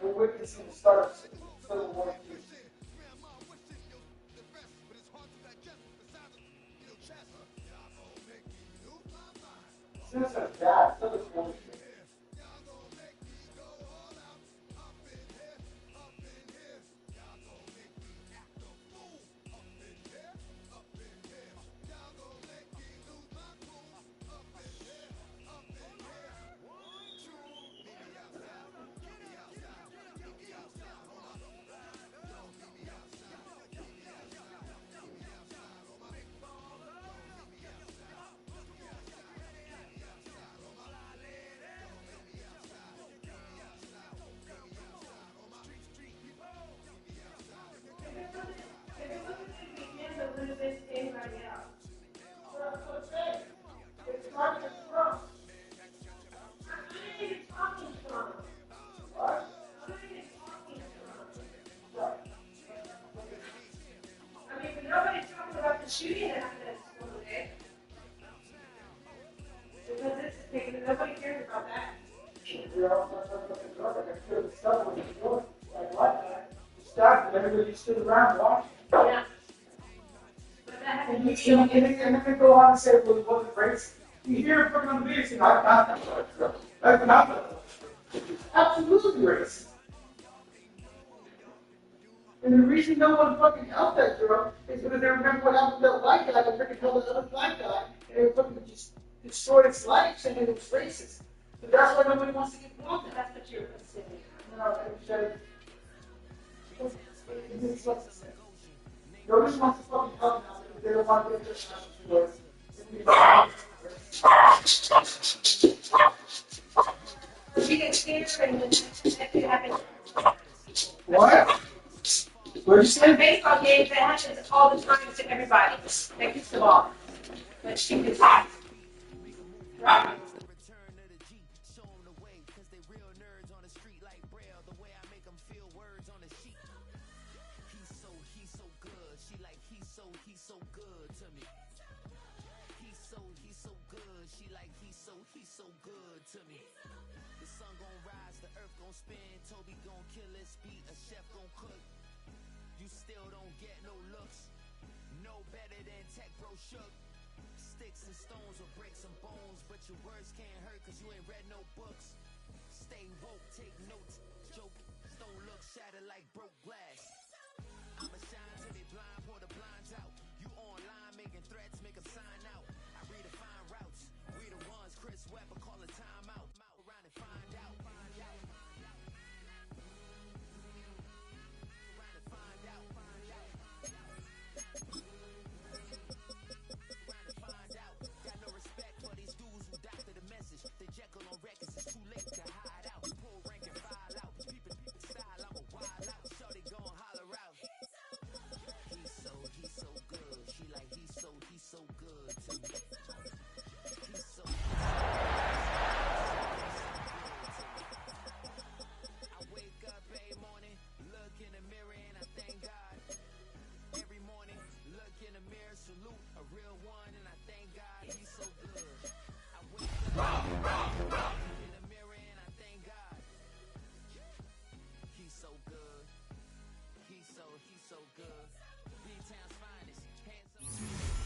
We're witnessing the start of Civil War II. Since our dad, so it's one thing. Shooting that happened at school today. Because it's taken, nobody cares about that. You're all talking about the drug, like I feel the stuff when you do it, like what? You stopped and everybody stood around watching. Yeah. But that happened. And then they go on and say, well, it wasn't racist. You hear it on the video, saying, I've got that. I've got that. Absolutely racist. And the reason no one fucking helped that girl is because they remember what happened to that white guy that freaking killed that other black guy, and they fucking just destroyed his life saying it was racist. But that's why nobody wants to get involved in that. That's what you're considering. No, this is what's saying. Nobody wants to fucking help now because they don't want to get their She gets scared and that could happen. What? What did you say? Baseball games, that happens all the time to everybody. That gets them off. But she gets right. Sticks and stones will break some bones, but your words can't hurt cause you ain't read no books. Stay woke, take notes, joke, stone look shattered like broke glass. I'ma shine till they blind, pour the blinds out. You online making threats, make them sign out. I redefine routes, we the ones Chris Webber call a timeout. Around and find out.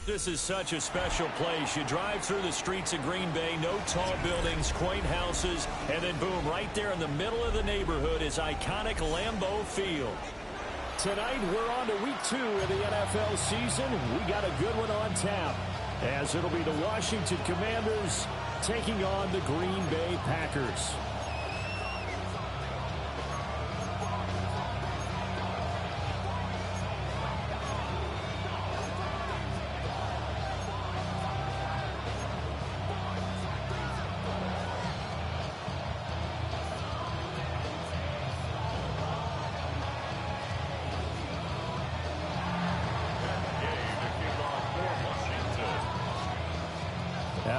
This is such a special place. You drive through the streets of Green Bay, no tall buildings, quaint houses, and then boom, right there in the middle of the neighborhood is iconic Lambeau Field. Tonight, we're on to week 2 of the NFL season. We got a good one on tap, as it'll be the Washington Commanders taking on the Green Bay Packers.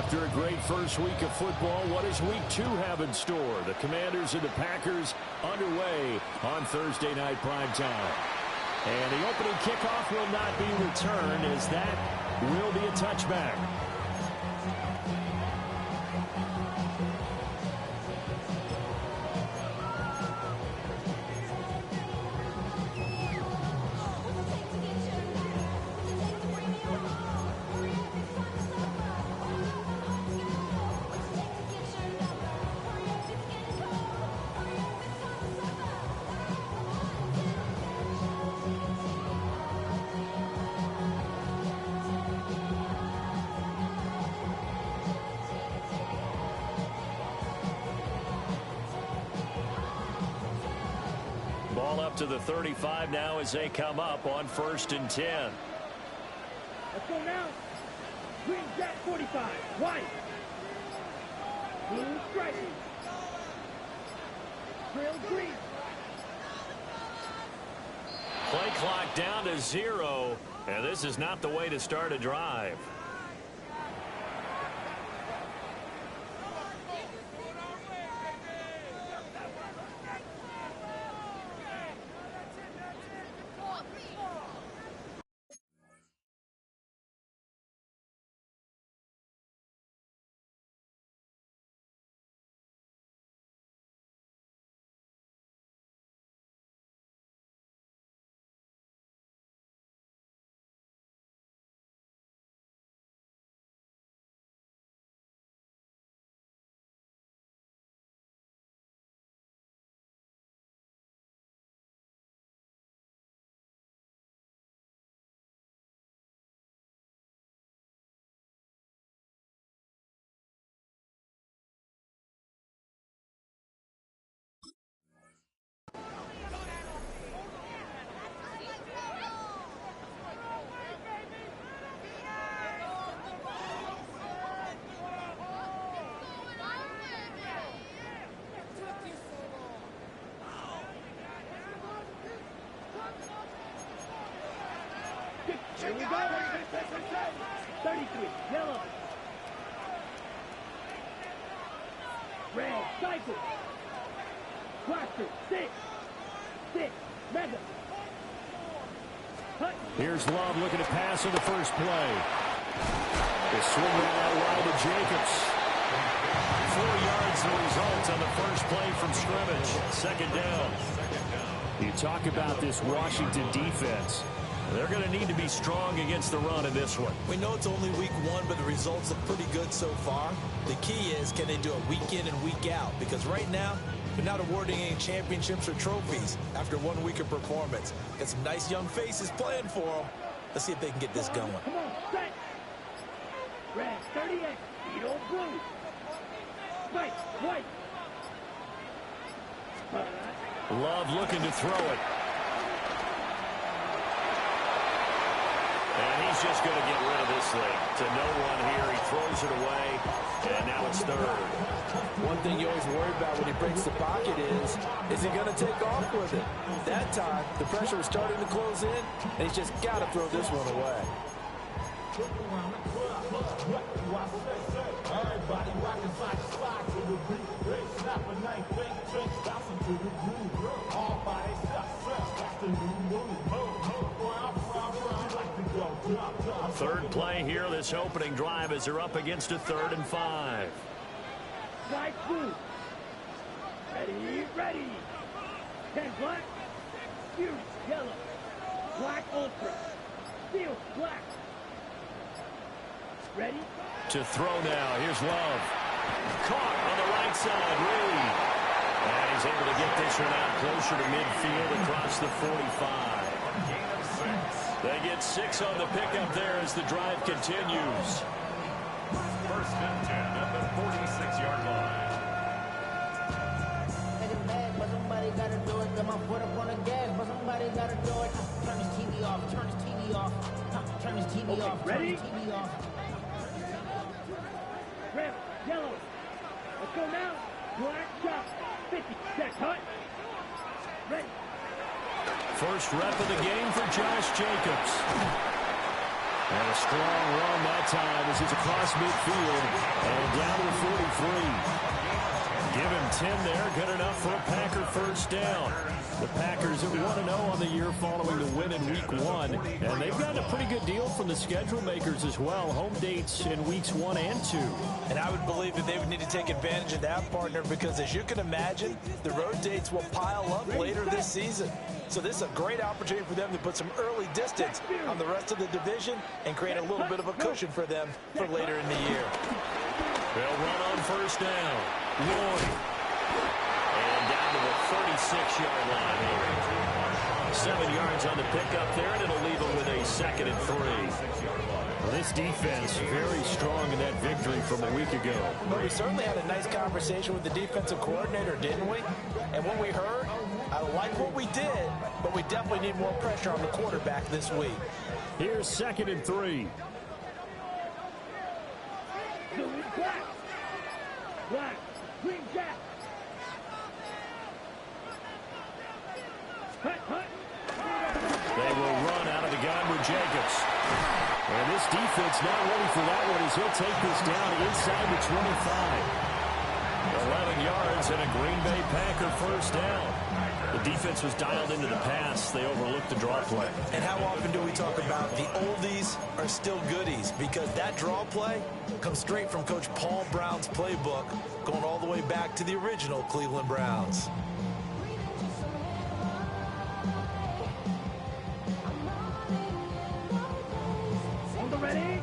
After a great first week of football, what does week 2 have in store? The Commanders and the Packers underway on Thursday night primetime. And the opening kickoff will not be returned, as that will be a touchback. Ball up to the 35 now as they come up on 1st and 10. Let's go now. Green Jack 45. White. Blue striking. Trail green. Play clock down to 0, and this is not the way to start a drive. Here we go. 33. Yellow. Red. Cycle. Blaster. 6. Mega. Hut. Here's Love looking to pass on the first play. The swing out wide to Jacobs. 4 yards the result on the first play from scrimmage. Second down. You talk about this Washington defense. They're going to need to be strong against the run in this one. We know it's only week 1, but the results look pretty good so far. The key is, can they do it week in and week out? Because right now, they're not awarding any championships or trophies after 1 week of performance. Got some nice young faces playing for them. Let's see if they can get this going. Come on, set. Red. 38. Beetle blue. White. Love looking to throw it. And he's just going to get rid of this thing. To no one here. He throws it away. And now it's third. One thing you always worry about when he breaks the pocket is he going to take off with it? That time, the pressure was starting to close in, and he's just got to throw this one away. Third play here, this opening drive, as they're up against a 3rd and 5. White blue. Ready. 10 black. Fuse yellow. Black ultra. Steel black. Ready. To throw now. Here's Love. Caught on the right side. Reed. And he's able to get this one out closer to midfield across the 45. They get 6 on the pickup there as the drive continues. 1st and 10 at the 46-yard line. But somebody gotta do it. Got my foot up on the gas, but somebody gotta do it. Turn his TV off. Turn his TV off. Turn his TV off. Ready? Turn his TV off. Red, yellow. Let's go now. Black shot. 50. Set. Hut. Ready. First rep of the game for Josh Jacobs. And a strong run that time as he's across midfield and down to the 43. Give him 10 there. Good enough for a Packer first down. The Packers are 1-0 on the year following the win in Week 1. And they've gotten a pretty good deal from the schedule makers as well. Home dates in Weeks 1 and 2. And I would believe that they would need to take advantage of that, partner, because as you can imagine, the road dates will pile up later this season. So this is a great opportunity for them to put some early distance on the rest of the division and create a little bit of a cushion for them for later in the year. They'll run on first down. Lloyd. And down to the 36-yard line here. 7 yards on the pickup there, and it'll leave them with a 2nd and 3. Well, this defense very strong in that victory from a week ago. Well, we certainly had a nice conversation with the defensive coordinator, didn't we? And what we heard, I like what we did, but we definitely need more pressure on the quarterback this week. Here's 2nd and 3. Black, green jack. They will run out of the gun with Jacobs. And this defense not ready for that one as he'll take this down inside the 25. 11 yards and a Green Bay Packer first down. The defense was dialed into the pass. They overlooked the draw play. And how often do we talk about the oldies are still goodies? Because that draw play comes straight from Coach Paul Brown's playbook, going all the way back to the original Cleveland Browns. On the ready.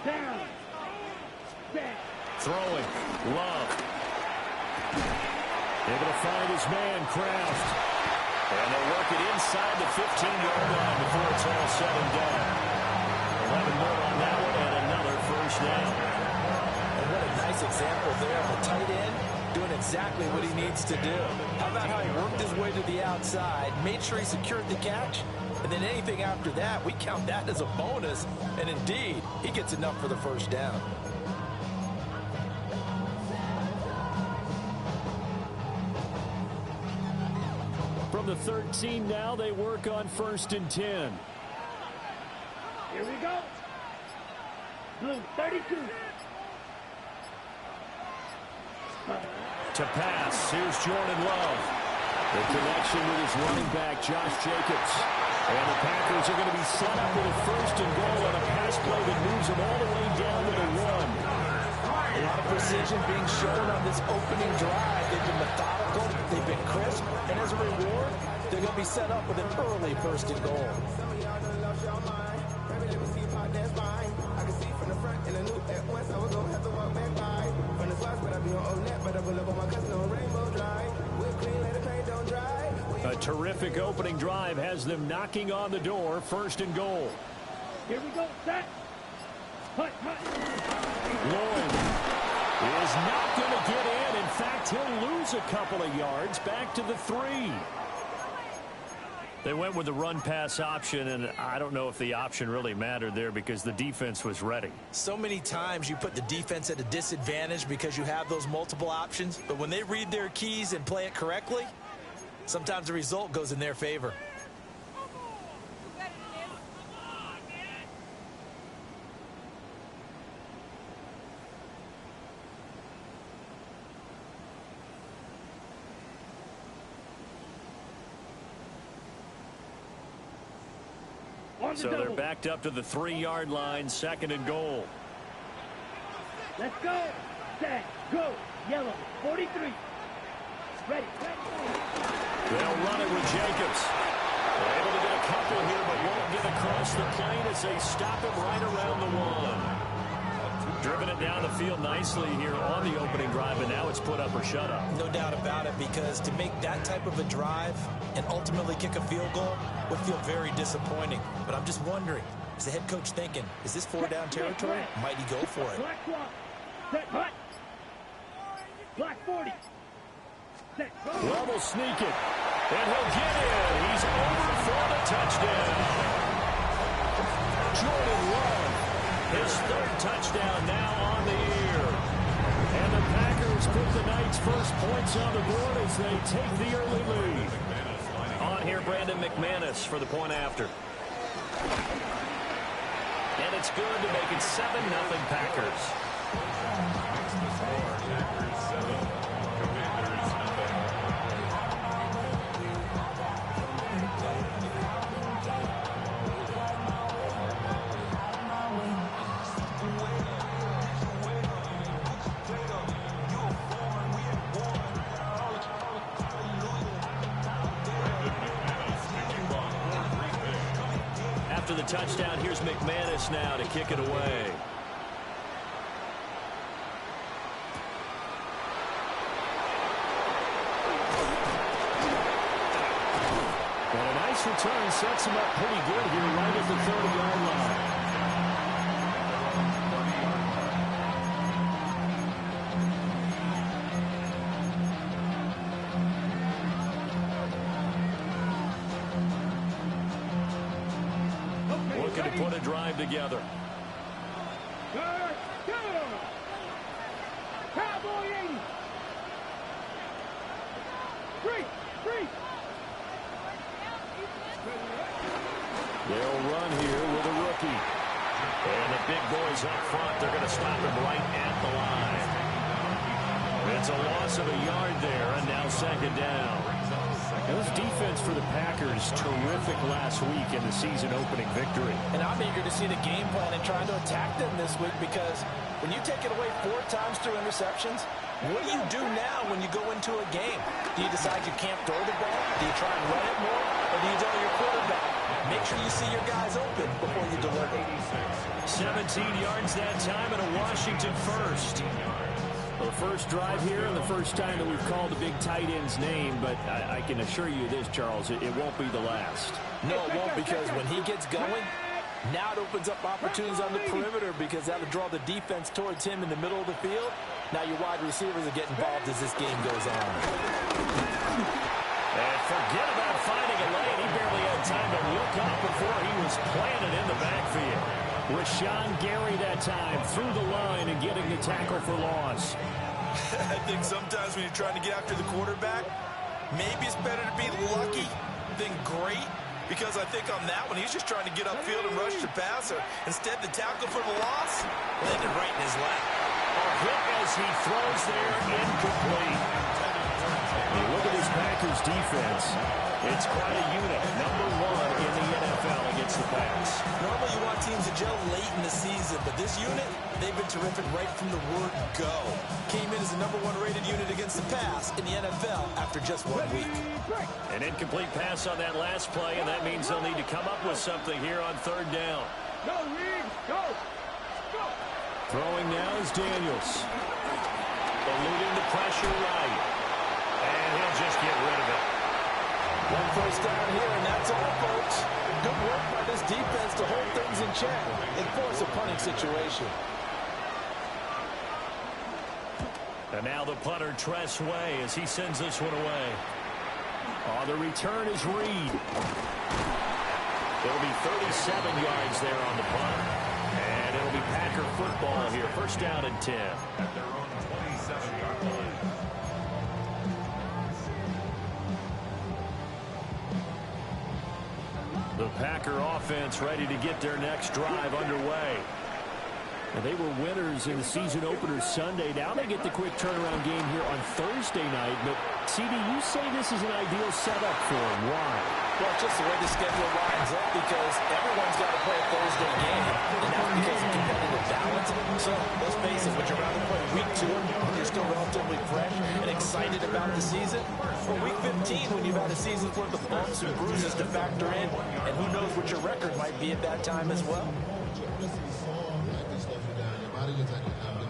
Down. Set. Throwing. Love. Able to find his man, Kraft. And they'll work it inside the 15-yard line before it's all said and done. 11 more on that one and another first down. And what a nice example there of a tight end doing exactly what he needs to do. How about how he worked his way to the outside, made sure he secured the catch, and then anything after that, we count that as a bonus. And indeed, he gets enough for the first down. From the 13 now, they work on 1st and 10. Here we go. Blue 32. To pass, here's Jordan Love. The connection with his running back, Josh Jacobs. And the Packers are going to be set up with a 1st and goal on a pass play that moves them all the way down to the 1. A lot of precision being shown on this opening drive. They've been methodical, they've been crisp, and as a reward, they're going to be set up with an early 1st and goal. A terrific opening drive has them knocking on the door, 1st and goal. Here we go. Set. Hut, hut. Lloyd is not going to get in. In fact, he'll lose a couple of yards back to the 3. They went with the run-pass option, and I don't know if the option really mattered there because the defense was ready. So many times you put the defense at a disadvantage because you have those multiple options, but when they read their keys and play it correctly, sometimes the result goes in their favor. So they're backed up to the 3-yard line, 2nd and goal. Let's go. Set. Go. Yellow. 43. Ready. They'll run it with Jacobs. They're able to get a couple here, but won't get across the plane as they stop him right around the 1. Driven it down the field nicely here on the opening drive, and now it's put up or shut up. No doubt about it, because to make that type of a drive and ultimately kick a field goal would feel very disappointing. But I'm just wondering, is the head coach thinking, is this 4-down territory? Might he go for it? Black block. Set. Hut. Black 40. Set. Go. Love will sneak it, and he'll get in. He's over for the touchdown. Jordan Love, his 3rd touchdown now on the year. And the Packers put the Knights' first points on the board as they take the early lead. On here, Brandon McManus for the point after. And it's good to make it 7-0 Packers. After the touchdown, here's McManus now to kick it away. And a nice return sets him up pretty good here right at the 30-yard line. Looking to put a drive together. Third down. Cowboy 80. Three. They'll run here with a rookie. And the big boys up front, they're going to stop him right at the line. It's a loss of a yard there, and now second down. This defense for the Packers, terrific last week in the season-opening victory. And I'm eager to see the game plan and trying to attack them this week, because when you take it away 4 times through interceptions, what do you do now when you go into a game? Do you decide you can't throw the ball? Do you try and run it more? Or do you tell your quarterback, make sure you see your guys open before you deliver? 17 yards that time and a Washington first. Well, the first drive here and the first time that we've called a big tight end's name, but I can assure you this, Charles, it won't be the last. No, it won't, because when he gets going, now it opens up opportunities on the perimeter, because that'll draw the defense towards him in the middle of the field. Now your wide receivers are getting involved as this game goes on. And forget about finding a lane. He barely had time to look up before he was planted in the backfield. Rashawn Gary that time through the line and getting the tackle for loss. I think sometimes when you're trying to get after the quarterback, maybe it's better to be lucky than great, because I think on that one, he's just trying to get upfield and rush the passer. Instead, the tackle for the loss landed right in his lap. A hit as he throws there, incomplete. And look at this Packers defense. It's quite a unit. Number 1 in the NFL against the pass. Normally you want teams to gel late in the season, but this unit, they've been terrific right from the word go. Came in as the number 1 rated unit against the pass in the NFL after just 1 week. An incomplete pass on that last play, and that means they'll need to come up with something here on third down. Go, Reed. Go. Throwing now is Daniels. Eluding the pressure right. And he'll just get rid of it. 1 first down here, and that's all, folks. Good work by this defense to hold things in check and force a punting situation. And now the punter, Tress Way, as he sends this one away. Oh, the return is Reed. It'll be 37 yards there on the punt. And it'll be Packer football here. First down and 10. At their own 27-yard line. The Packer offense ready to get their next drive underway. And they were winners in the season opener Sunday. Now they get the quick turnaround game here on Thursday night. But, CD, you say this is an ideal setup for them. Why? Well, just the way the schedule lines up, because everyone's got to play a Thursday game, and that's because of competitive balance. So, let's face it, would you rather play week 2 when you're still relatively fresh and excited about the season, or week 15 when you've had a season's worth of bumps and bruises to factor in, and who knows what your record might be at that time as well? Your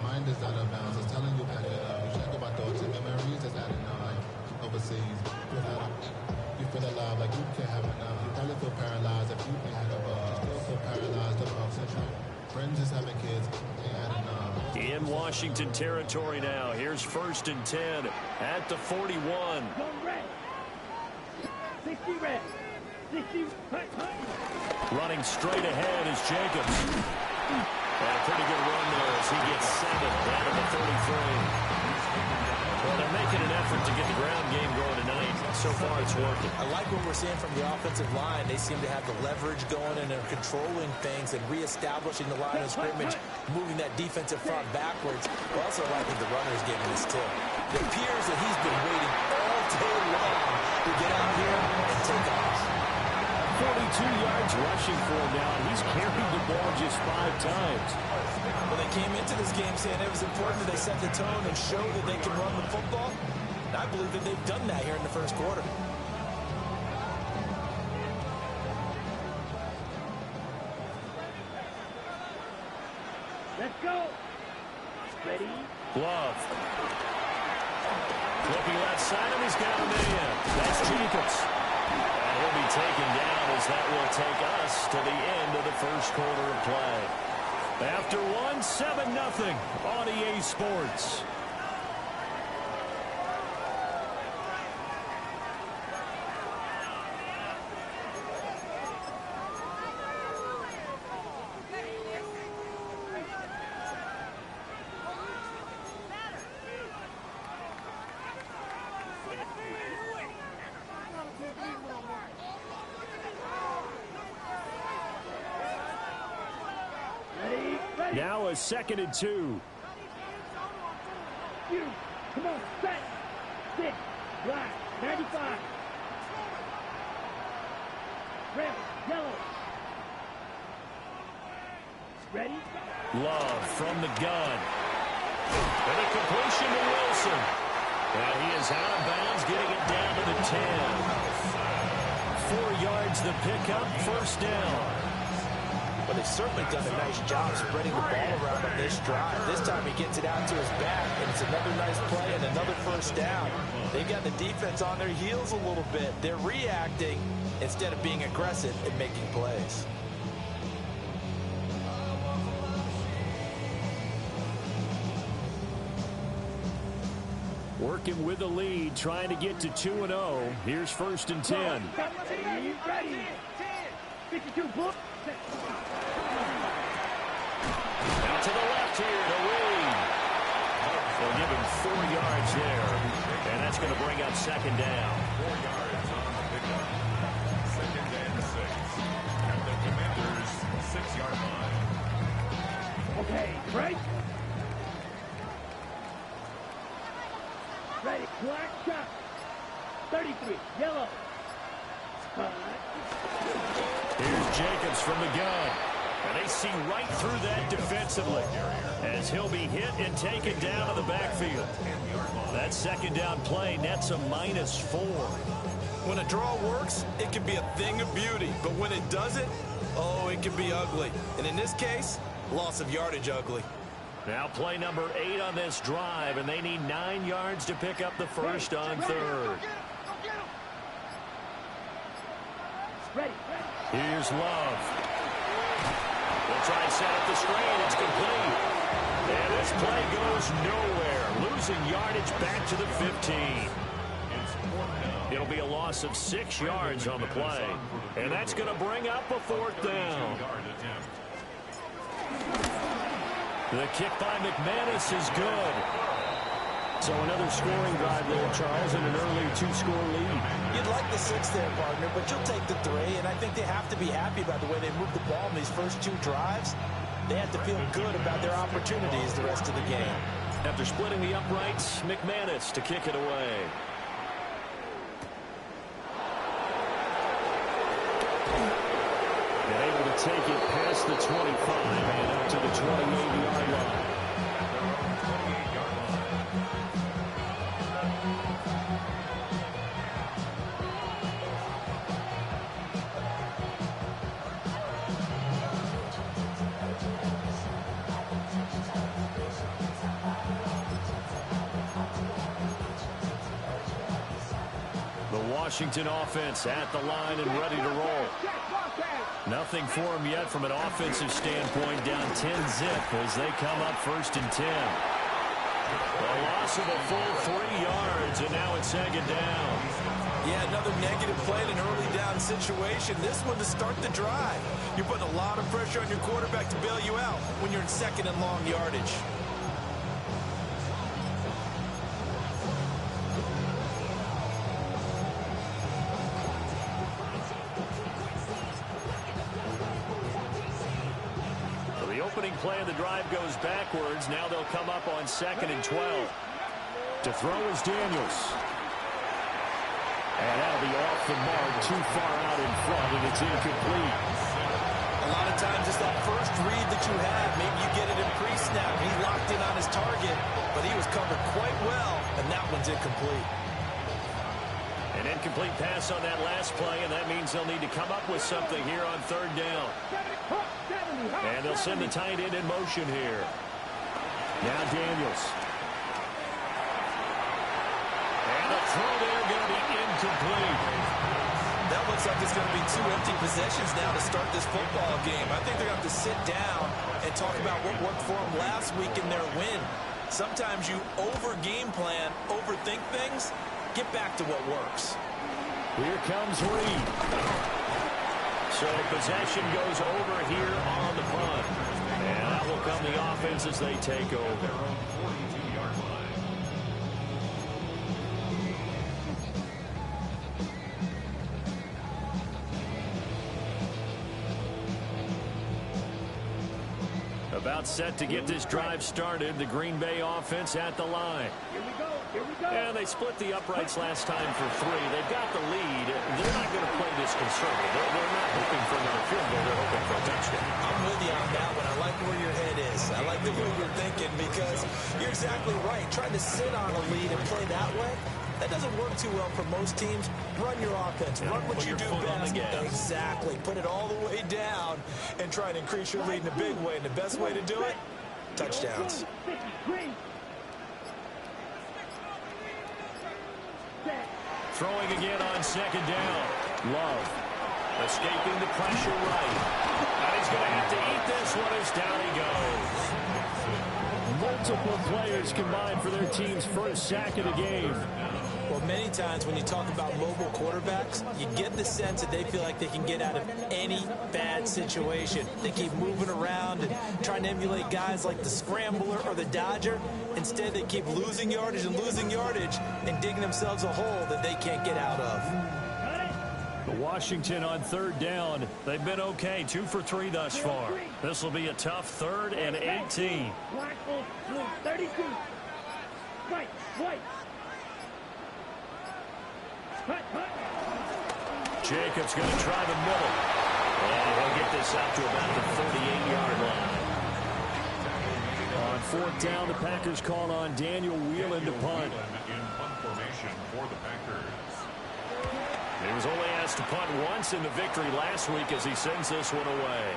mind is out of bounds. It's telling you that you check about thoughts and memories that's adding up, like overseas. You feel alive, like you can't have enough. You probably feel paralyzed if you ain't had a bug. You still feel paralyzed about central. Friends just having kids, they adding up. In Washington territory now. Here's first and 10 at the 41. Go red. 60 red. 60 Running straight ahead is Jacobs. And a pretty good run there as he gets 7 down to the 33. Well, they're making an effort to get the ground game going tonight. so far it's working. I like what we're seeing from the offensive line. They seem to have the leverage going and they're controlling things and reestablishing the line of scrimmage, moving that defensive front backwards. We're also liking the runners getting this tip. It appears that he's been waiting all day long to get out here and take off. 42 yards rushing for him now, and he's carried the ball just 5 times. Well, they came into this game saying it was important that they set the tone and show that they can run the football. And I believe that they've done that here in the first quarter. Let's go. Ready? Love. Looking left side, and he's got a man. That's Jacobs. And he'll be taken down as that will take us to the end of the first quarter of play. After 7-0 on EA Sports. Now a 2nd and 2. You. Come on. Set. 6. Black. 95. Red. Yellow. Ready? Love from the gun. And a completion to Wilson. And he is out of bounds, getting it down to the 10. 4 yards the pickup, first down. But they've certainly done a nice job spreading the ball around on this drive. This time he gets it out to his back, and it's another nice play and another first down. They've got the defense on their heels a little bit. They're reacting instead of being aggressive and making plays. Working with the lead, trying to get to 2-0. Here's 1st and 10. Ready. 52 book. Out to the left here to Reed. They'll give him 4 yards there, and that's going to bring up 2nd down. 4 yards on the pickup. 2nd and 6. At the Commanders' 6-yard line. Okay, break. Ready. Black shot. 33. Yellow. Here's Jacobs from the gun. And they see right through that defensively as he'll be hit and taken down to the backfield. That 2nd down play nets a -4. When a draw works, it can be a thing of beauty. But when it doesn't, oh, it can be ugly. And in this case, loss of yardage ugly. Now play number 8 on this drive, and they need 9 yards to pick up the first on 3rd. Ready. Here's Love. They'll try and set up the screen. It's complete. And this play goes nowhere. Losing yardage back to the 15. It'll be a loss of 6 yards on the play. And that's going to bring up a 4th down. The kick by McManus is good. So another scoring drive there, Charles, and an early 2-score lead. You'd like the 6 there, partner, but you'll take the 3, and I think they have to be happy about the way they moved the ball in these first 2 drives. They have to feel good about their opportunities the rest of the game. After splitting the uprights, McManus to kick it away. And able to take it past the 25 and up to the 28-yard line. Washington offense at the line and ready to roll. Nothing for them yet from an offensive standpoint, down 10-zip as they come up 1st and 10. A loss of a full 3 yards, and now it's 2nd down. Yeah, another negative play in an early down situation. This one to start the drive. You're putting a lot of pressure on your quarterback to bail you out when you're in 2nd and long yardage. play of the drive goes backwards. Now they'll come up on 2nd and 12. To throw is Daniels. And that'll be off the mark, too far out in front, and it's incomplete. A lot of times it's that first read that you have. Maybe you get it in pre-snap. He's locked in on his target, but he was covered quite well, and that one's incomplete. An incomplete pass on that last play, and that means they'll need to come up with something here on 3rd down. And they'll send the tight end in motion here. Now Daniels. And the throw there going to be incomplete. That looks like it's going to be 2 empty possessions now to start this football game. I think they're going to have to sit down and talk about what worked for them last week in their win. Sometimes you over-game plan, overthink things. Get back to what works. Here comes Reed. So possession goes over here on the punt. And that will come the offense as they take over. About set to get this drive started. The Green Bay offense at the line. Here we go. Here we go. And they split the uprights last time for 3. They've got the lead. They're not going to play this conservative. They're not hoping for another field goal. They're hoping for a touchdown. I'm with you on that one. I like where your head is. I like the way you're thinking because you're exactly right. Trying to sit on a lead and play that way, that doesn't work too well for most teams. Run your offense. Run what you do best. Exactly. Put it all the way down and try and increase your lead in a big way. And the best way to do it, touchdowns. Throwing again on 2nd down. Love escaping the pressure right. And he's going to have to eat this one as down he goes. Multiple players combined for their team's first sack of the game. Well, many times when you talk about mobile quarterbacks, you get the sense that they feel like they can get out of any bad situation. They keep moving around and trying to emulate guys like the Scrambler or the Dodger. Instead, they keep losing yardage and digging themselves a hole that they can't get out of. Washington on 3rd down. They've been okay. 2 for 3 thus far. This will be a tough 3rd and 18. Black, blue, 32. White, white. Jacobs going to try the middle. And he'll get this out to about the 38-yard line. On 4th down, the Packers call on Daniel Whelan to punt. In punt formation for the Packers. He was only asked to punt once in the victory last week as he sends this one away.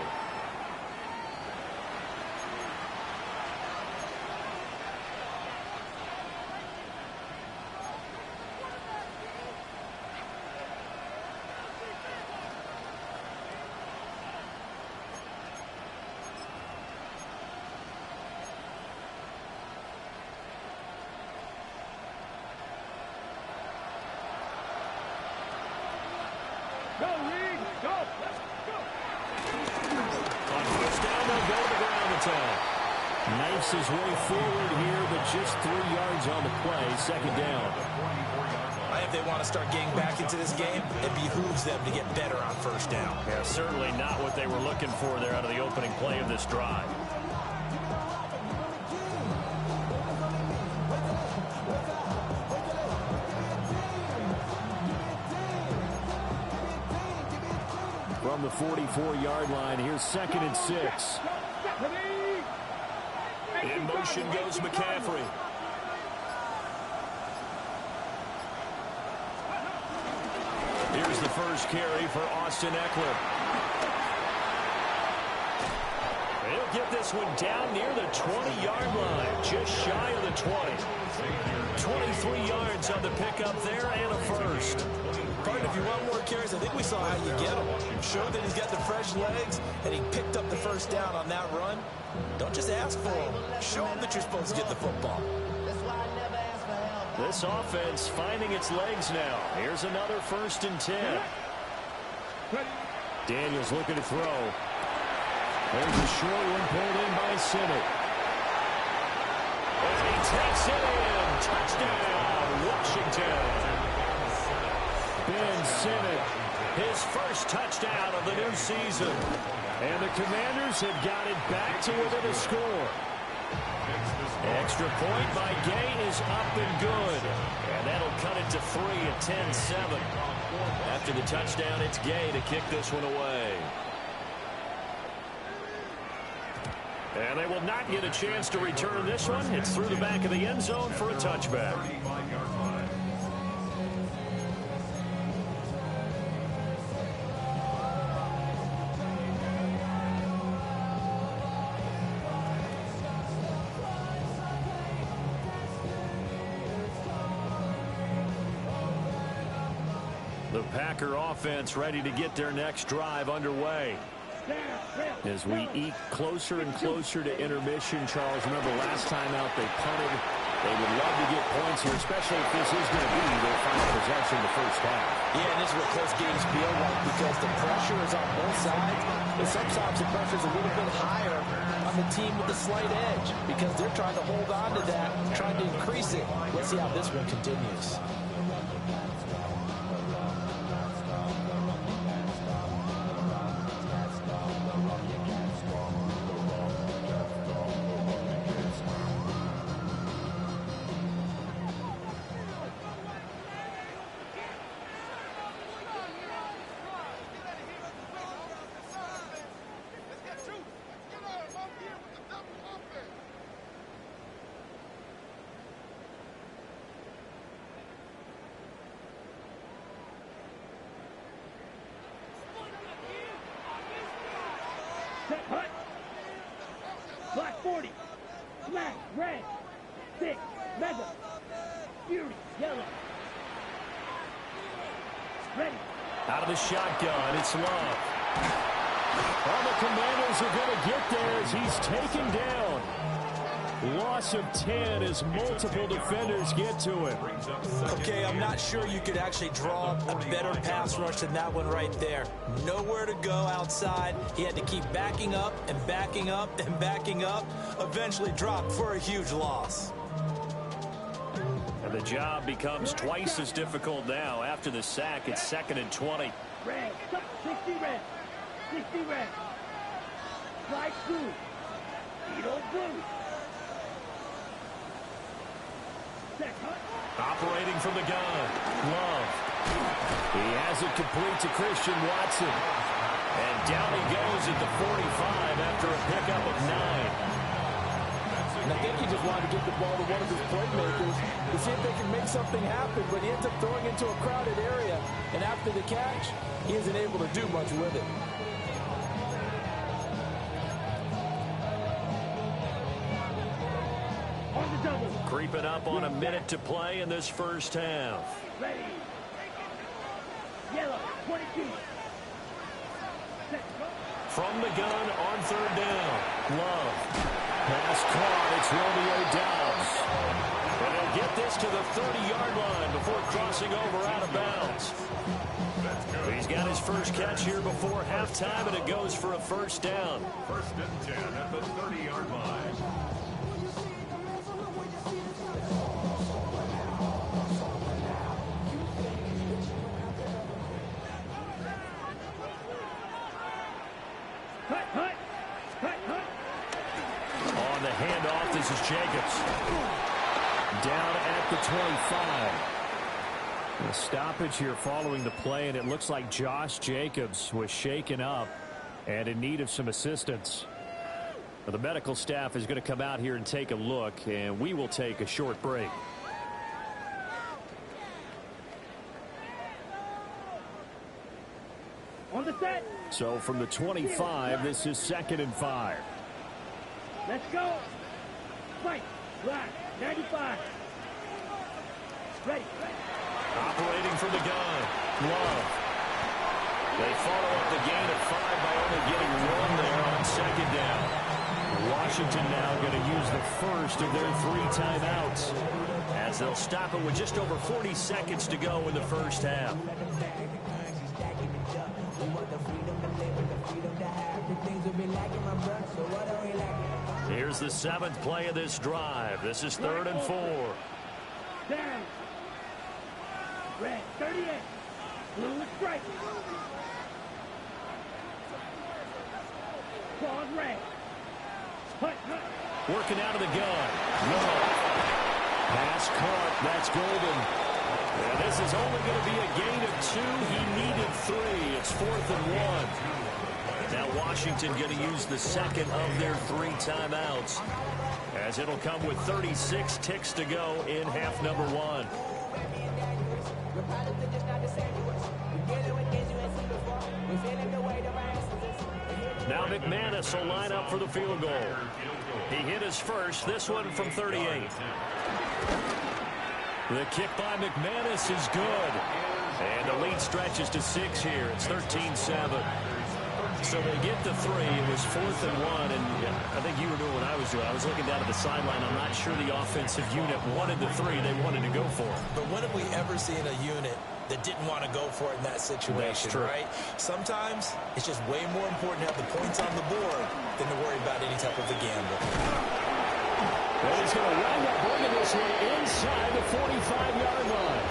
Go, Reed. Go. Let's go. On 1st down, they'll go to the ground attack. Knifes his way forward here, but just 3 yards on the play. 2nd down. If they want to start getting back into this game, it behooves them to get better on 1st down. Yeah, certainly not what they were looking for there out of the opening play of this drive. From the 44-yard line, here's 2nd and 6. In motion goes McCaffrey. Here's the first carry for Austin Eckler. He'll get this one down near the 20-yard line, just shy of the 20. 23 yards on the pickup there and a first. Pardon, if you want more carries, I think we saw how you get him. Showed that he's got the fresh legs, and he picked up the 1st down on that run. Don't just ask for him. Show him that you're supposed to get the football. This offense finding its legs now. Here's another 1st and 10. Daniels looking to throw. There's a short one pulled in by Simmett. And he takes it in. Touchdown, Washington. Ben Simmett his first touchdown of the new season. And the Commanders have got it back to within a score. Extra point by Gay is up and good. And that'll cut it to 3 at 10-7. After the touchdown, it's Gay to kick this one away. And they will not get a chance to return this one. It's through the back of the end zone for a touchback. The Packer offense ready to get their next drive underway. As we eke closer and closer to intermission, Charles, remember last time out they punted. They would love to get points here, especially if this is going to be their final possession in the first half. Yeah, and this is what close games feel like because the pressure is on both sides. But sometimes the pressure is a little bit higher on the team with the slight edge because they're trying to hold on to that, trying to increase it. Let's see how this one continues. Set, hut. Black 40. Black, red. 6, mega. Fury, yellow. Ready. Out of the shotgun, it's Love. Well, the Commanders are going to get there as he's taken down. Loss of 10 as multiple defenders get to him. Okay, I'm not sure you could actually draw a better pass rush than that one right there. Nowhere to go outside. He had to keep backing up and backing up and backing up. Eventually dropped for a huge loss. And the job becomes twice as difficult now. After the sack, it's 2nd and 20. Red. 60 red. 60 red. Slide blue. Beetle blue. Operating from the gun, Love. He has it complete to Christian Watson. And down he goes at the 45 after a pickup of 9. And I think he just wanted to get the ball to one of his playmakers to see if they can make something happen, but he ends up throwing into a crowded area. And after the catch, he isn't able to do much with it. Creeping up on a minute to play in this first half. Ready. Yellow, 22. From the gun on 3rd down. Love. Pass caught. It's Romeo Doubs. And he'll get this to the 30-yard line before crossing over out of bounds. He's got his first catch here before halftime, and it goes for a first down. 1st and 10 at the 30-yard line. On the handoff, this is Jacobs. Down at the 25. A stoppage here following the play, and it looks like Josh Jacobs was shaken up and in need of some assistance. The medical staff is going to come out here and take a look, and we will take a short break. On the set. So from the 25, this is 2nd and 5. Let's go. Fight. Black. 95. Ready. Operating from the gun. Love. They follow up the gain of 5 by only getting 1 there on 2nd down. Washington now going to use the first of their 3 timeouts as they'll stop it with just over 40 seconds to go in the first half. Here's the 7th play of this drive. This is 3rd and 4. Down. Red, 38. Blue strike. Claws red. Hut, hut. Working out of the gun. No. Pass caught. That's Golden. And this is only going to be a gain of 2. He needed 3. It's 4th and 1. Now Washington going to use the second of their 3 timeouts, as it'll come with 36 ticks to go in half number 1. Now McManus will line up for the field goal. He hit his first, this one from 38. The kick by McManus is good. And the lead stretches to 6 here. It's 13-7. So they get the 3. It was 4th and 1. And I think you were doing what I was doing. I was looking down at the sideline. I'm not sure the offensive unit wanted the 3. They wanted to go for it. But when have we ever seen a unit that didn't want to go for it in that situation, right? Sometimes it's just way more important to have the points on the board than to worry about any type of a gamble. Well, he's going to wind up bringing this one inside the 45-yard line.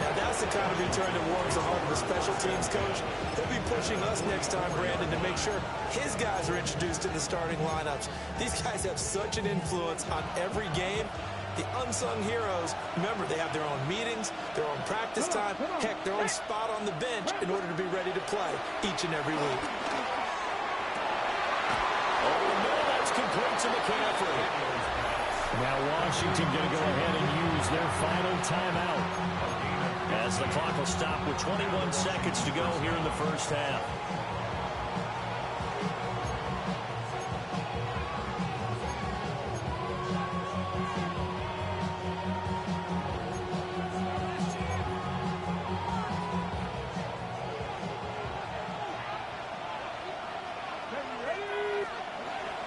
Now, that's the kind of return that warms the heart of a special teams coach. He'll be pushing us next time, Brandon, to make sure his guys are introduced in the starting lineups. These guys have such an influence on every game. The unsung heroes, remember, they have their own meetings, their own practice time, heck, their own spot on the bench in order to be ready to play each and every week. Oh, no, that's complete to McCaffrey. Now Washington going to go ahead and use their final timeout, as the clock will stop with 21 seconds to go here in the first half.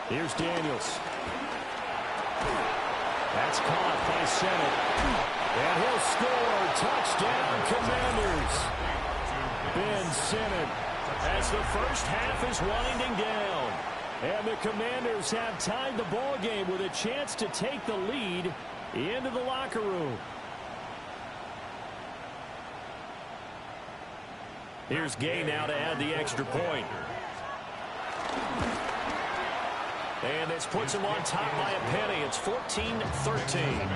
Here's Daniels. That's caught by Sennett. And he'll score. Touchdown, Commanders. Ben Sennett, As the first half is winding down. and the Commanders have tied the ball game with a chance to take the lead into the locker room. Here's Gay now to add the extra point. And this puts him on top by a penny. It's 14-13.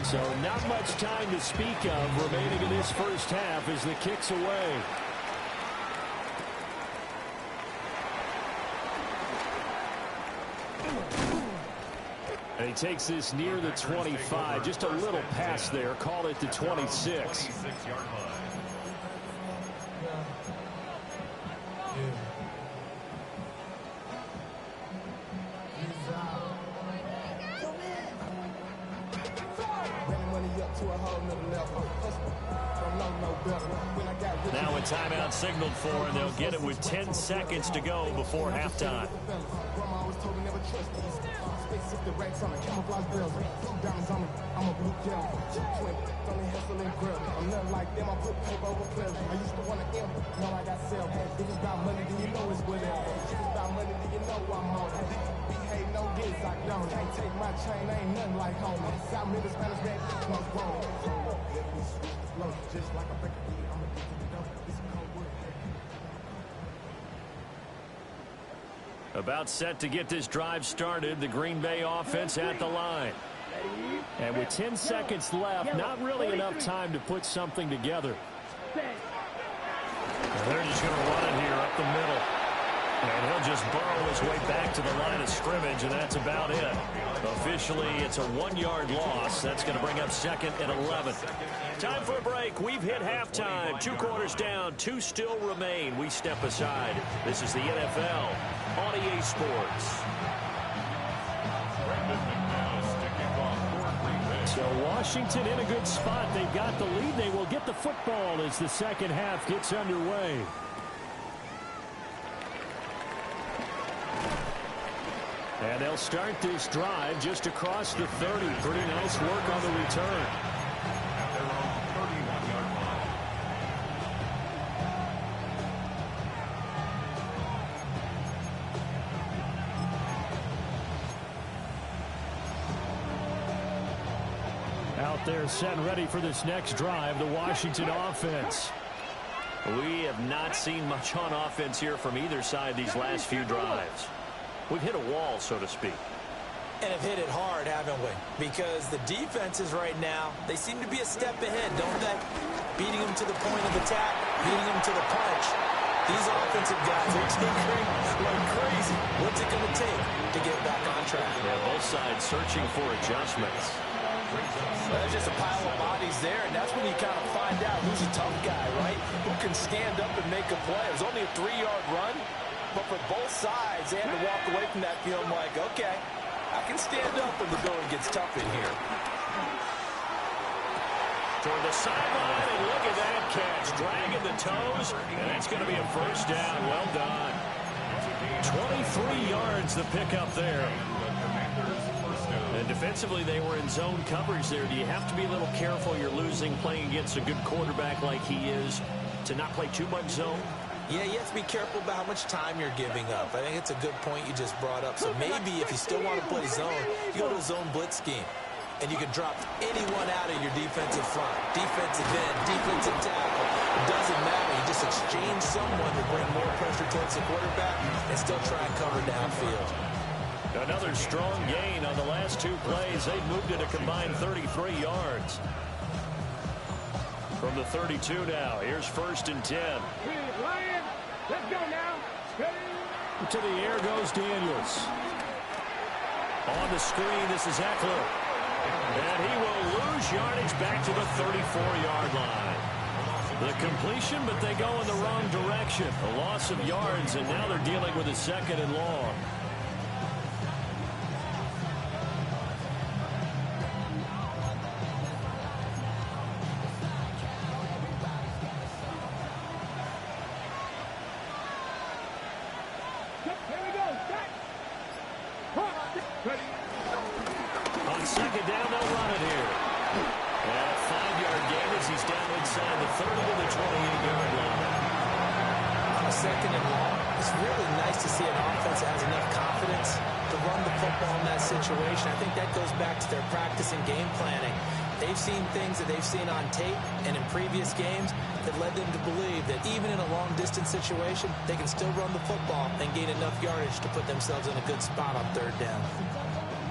So not much time to speak of remaining in this first half as the kick's away. And he takes this near the 25. Just a little pass there. Call it the 26. Now a timeout signaled for, and they'll get it with 10 seconds to go before halftime. About set to get this drive started, the Green Bay offense at the line. And with 10 seconds left, not really enough time to put something together. They're just going to run it here up the middle. And he'll just burrow his way back to the line of scrimmage, and that's about it. Officially, it's a 1-yard loss. That's going to bring up second and 11. Time for a break. We've hit halftime. 2 quarters down. 2 still remain. We step aside. This is the NFL on EA Sports. So Washington in a good spot. They've got the lead. They will get the football as the second half gets underway. And they'll start this drive just across the 30. Pretty nice work on the return. there set and ready for this next drive, the Washington offense. We have not seen much on offense here from either side these last few drives. We've hit a wall, so to speak. And have hit it hard, haven't we? Because the defenses right now, they seem to be a step ahead, don't they? Beating them to the point of attack, beating them to the punch. These offensive guys are tinkering like crazy. What's it going to take to get back on track? Yeah, both sides searching for adjustments. There's just a pile of bodies there, and that's when you kind of find out who's a tough guy, right? Who can stand up and make a play. It was only a 3-yard run, but for both sides, they had to walk away from that feeling like, okay, I can stand up when the going gets tough in here. Toward the sideline, and look at that catch. Dragging the toes, and that's going to be a first down. Well done. 23 yards the pickup there. And defensively, they were in zone coverage there. Do you have to be a little careful? You're losing playing against a good quarterback like he is to not play too much zone? Yeah, you have to be careful about how much time you're giving up. I think it's a good point you just brought up. So maybe if you still want to play zone, you go to a zone blitz scheme. And you can drop anyone out of your defensive front. Defensive end, defensive tackle. It doesn't matter. You just exchange someone to bring more pressure towards the quarterback and still try and cover downfield. Another strong gain on the last 2 plays. They've moved it a combined 33 yards. From the 32 now, here's 1st and 10. Ryan, let's go now. To the air goes Daniels. On the screen, this is Eckler. And he will lose yardage back to the 34-yard line. The completion, but they go in the wrong direction. A loss of yards, and now they're dealing with a 2nd and long. On 2nd down, they'll run it here. And a 5-yard gain as he's down inside the 30 to the 28-yard line. On a 2nd and long, it's really nice to see an offense that has enough confidence to run the football in that situation. I think that goes back to their practice and game planning. They've seen things that they've seen on tape and in previous games that led them to believe that even in a long-distance situation, they can still run the football and gain enough yardage to put themselves in a good spot on 3rd down.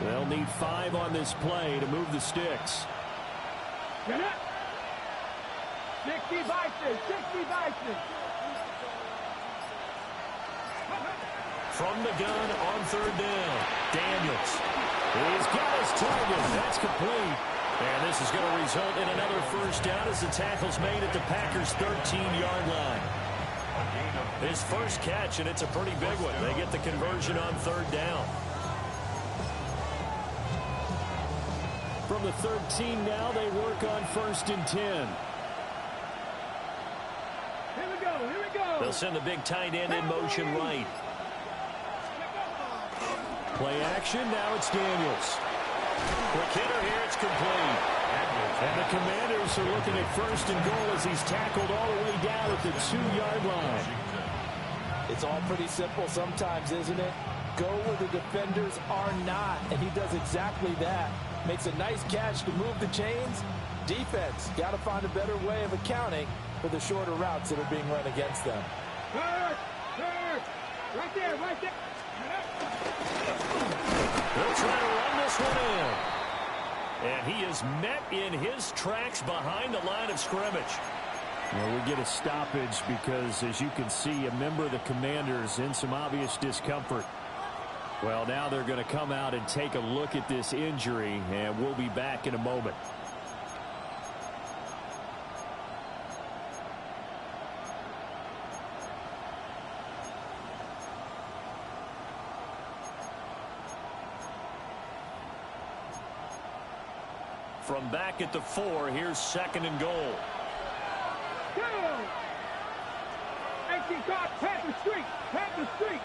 They'll need 5 on this play to move the sticks. 60 Bison, 60 Bison. From the gun on 3rd down, Daniels. He's got his target. That's complete. And this is going to result in another first down as the tackle's made at the Packers' 13-yard line. His first catch, and it's a pretty big one. They get the conversion on 3rd down. From the 13 now, they work on 1st and 10. Here we go, here we go. They'll send the big tight end in motion right. Play action, now it's Daniels. Quick hitter here, it's complete. And the Commanders are looking at 1st and goal as he's tackled all the way down at the 2-yard line. It's all pretty simple sometimes, isn't it? Go where the defenders are not, and he does exactly that. Makes a nice catch to move the chains. Defense got to find a better way of accounting for the shorter routes that are being run against them. Right there, right there. They'll try to run this one in. And he is met in his tracks behind the line of scrimmage. Well, we get a stoppage because, as you can see, a member of the Commanders in some obvious discomfort. Well, now they're going to come out and take a look at this injury, and we'll be back in a moment. From back at the 4, here's 2nd and goal. Go! 18 caught, Panther Street, Panther Street.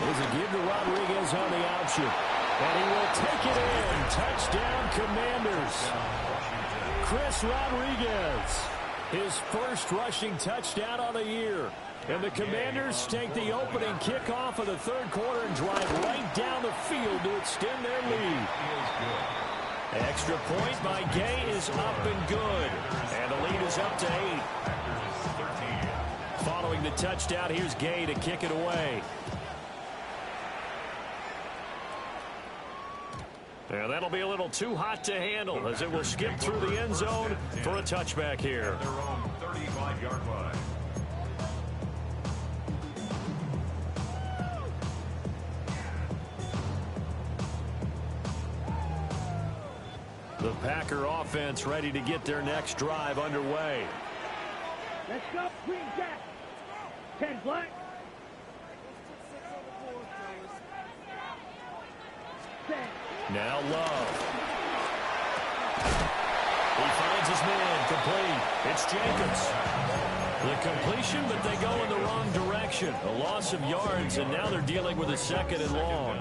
There's a give to Rodriguez on the option. And he will take it in. Touchdown, Commanders. Chris Rodriguez. His first rushing touchdown on the year. And the Commanders take the opening kickoff of the third quarter and drive right down the field to extend their lead. Extra point by Gay is up and good. And the lead is up to 8. Following the touchdown, here's Gay to kick it away. And that'll be a little too hot to handle as it will skip through the end zone for a touchback here. Their own 35-yard line. The Packer offense ready to get their next drive underway. Let's go, Green Jack. 10 black. Now Love. He finds his man, complete. It's Jacobs. The completion, but they go in the wrong direction. A loss of yards, and now they're dealing with a 2nd and long.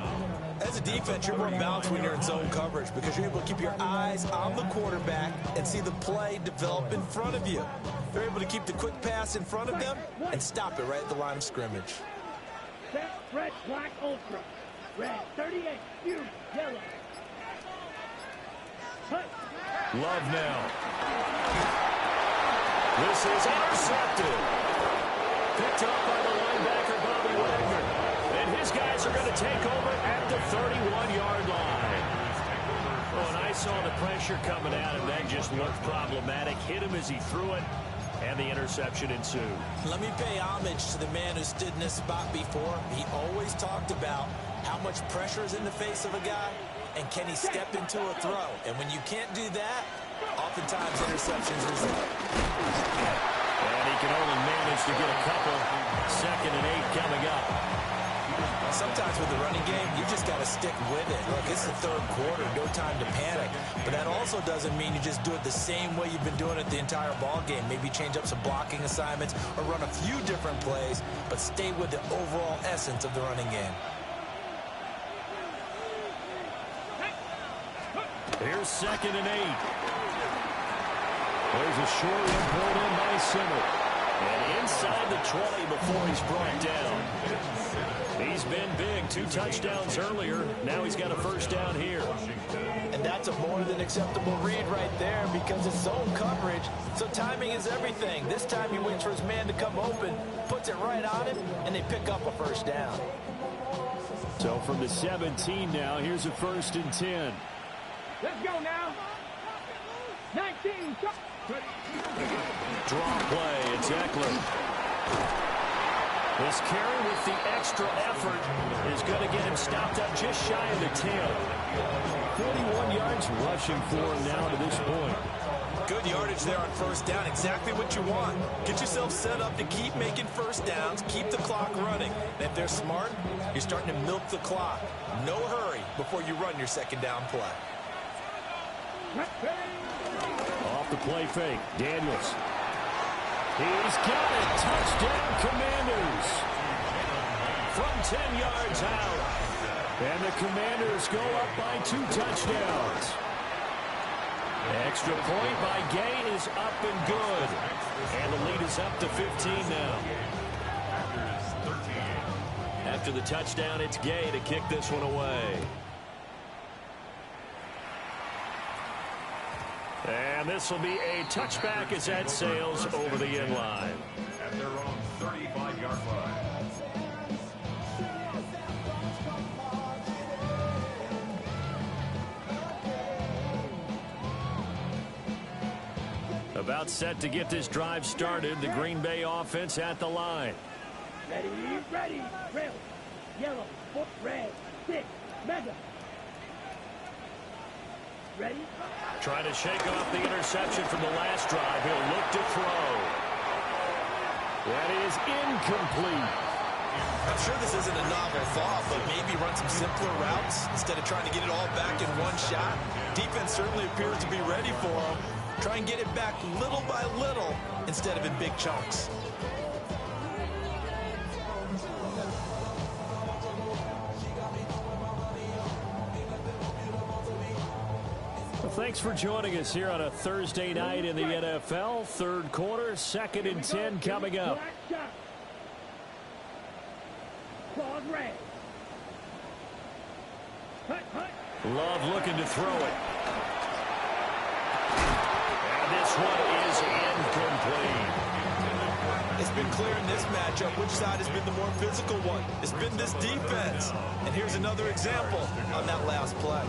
As a defense, you're more balanced when you're in zone coverage because you're able to keep your eyes on the quarterback and see the play develop in front of you. They're able to keep the quick pass in front of them and stop it right at the line of scrimmage. Set, red, black, ultra. Red, 38, huge, yellow. Cut. Love now. This is intercepted. Picked up by the linebacker, Bobby Wagner. And his guys are going to take over at the 31-yard line. Oh, and I saw the pressure coming at him. That just looked problematic. Hit him as he threw it, and the interception ensued. Let me pay homage to the man who stood in this spot before. He always talked about how much pressure is in the face of a guy, and can he step into a throw? And when you can't do that, oftentimes interceptions result. And he can only manage to get a couple. 2nd and 8 coming up. Sometimes with the running game, you just got to stick with it. Look, it's the third quarter, no time to panic. But that also doesn't mean you just do it the same way you've been doing it the entire ball game. Maybe change up some blocking assignments or run a few different plays, but stay with the overall essence of the running game. Here's 2nd and 8. There's a short one pulled in by Simmer. And inside the 20 before he's brought down. He's been big. 2 touchdowns earlier. Now he's got a first down here. And that's a more than acceptable read right there because it's zone coverage. So timing is everything. This time he waits for his man to come open, puts it right on him, and they pick up a first down. So from the 17 now, here's a 1st and 10. Let's go now. 19. Draw play. It's Eckler. This carry with the extra effort is going to get him stopped up just shy of the 10. 41 yards rushing for him now to this point. Good yardage there on first down. Exactly what you want. Get yourself set up to keep making first downs, keep the clock running. And if they're smart, you're starting to milk the clock. No hurry before you run your 2nd down play. Off the play fake, Daniels. He's got it. Touchdown, Commanders. From 10 yards out. And the Commanders go up by 2 touchdowns. Extra point by Gay is up and good. And the lead is up to 15 now. After the touchdown, it's Gay to kick this one away. And this will be a touchback as that sails over the end line. At their own 35-yard line. About set to get this drive started. The Green Bay offense at the line. Ready, ready, red, yellow, red, 6, mega. Ready? Trying to shake off the interception from the last drive. He'll look to throw. That is incomplete. I'm sure this isn't a novel thought, but maybe run some simpler routes instead of trying to get it all back in one shot. Defense certainly appears to be ready for him. Try and get it back little by little instead of in big chunks. Well, thanks for joining us here on a Thursday night in the NFL. Third quarter, 2nd and 10 coming up. Ball's red. Hut, hut. Love looking to throw it. And this one is incomplete. It's been clear in this matchup which side has been the more physical one. It's been this defense. And here's another example on that last play.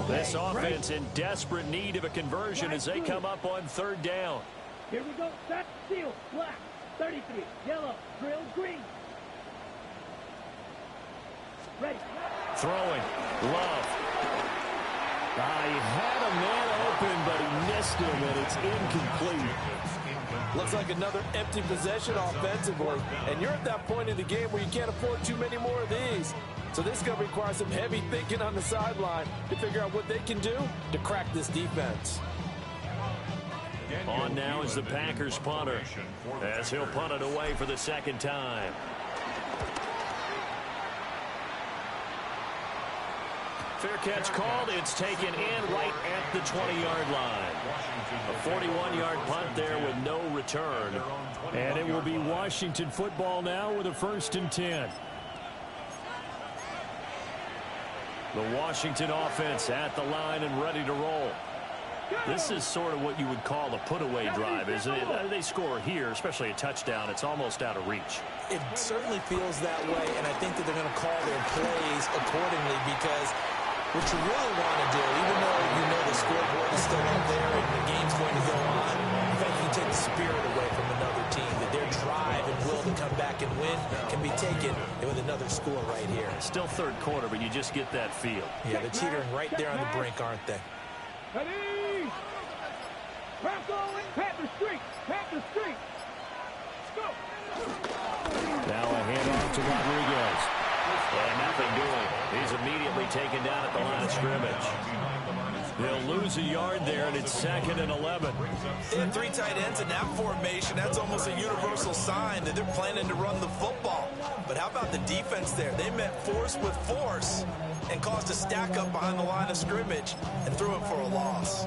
This offense in desperate need of a conversion as they come up on third down. Here we go. Set, seal, black, 33, yellow, drill, green. Ready. Throwing. Love. He had a man open, but he missed him, and it's incomplete. Looks like another empty possession offensively. And you're at that point in the game where you can't afford too many more of these. So this is going to require some heavy thinking on the sideline to figure out what they can do to crack this defense. On now is the Packers punter as he'll punt it away for the second time. Fair catch called. It's taken in right at the 20-yard line. A 41-yard punt there with no return. And it will be Washington football now with a 1st and 10. The Washington offense at the line and ready to roll. This is sort of what you would call a put-away drive, isn't it? They score here, especially a touchdown. It's almost out of reach. It certainly feels that way, and I think that they're going to call their plays accordingly because what you really want to do, even though you know the scoreboard is still up there and the game's going to go on, in fact, you take the spirit away from another team, that their drive and will to come back and win can be taken with another score right here. Still third quarter, but you just get that feel. Yeah, they're teetering right there on the brink, aren't they? Ready. Crowd going. Panther Street. Panther Street. Go. Now a handoff to Rodriguez. And nothing doing. He's immediately taken down at the line of scrimmage. They'll lose a yard there, and it's 2nd and 11. They had 3 tight ends in that formation. That's almost a universal sign that they're planning to run the football. But how about the defense there? They met force with force and caused a stack up behind the line of scrimmage and threw it for a loss.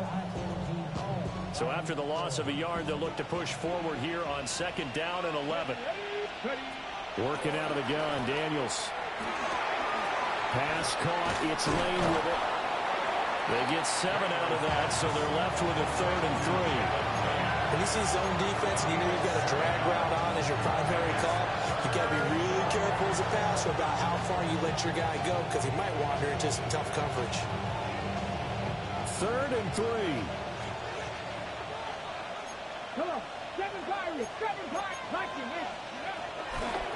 So after the loss of a yard, they'll look to push forward here on 2nd down and 11. Working out of the gun, Daniels. Pass caught. It's Lane with it. They get 7 out of that, so they're left with a 3rd and 3. When you see zone defense and you know you've got a drag route on as your primary call, you've got to be really careful as a passer about how far you let your guy go because he might wander into some tough coverage. 3rd and 3. Come on. 7 Pirates. 7 Pirates.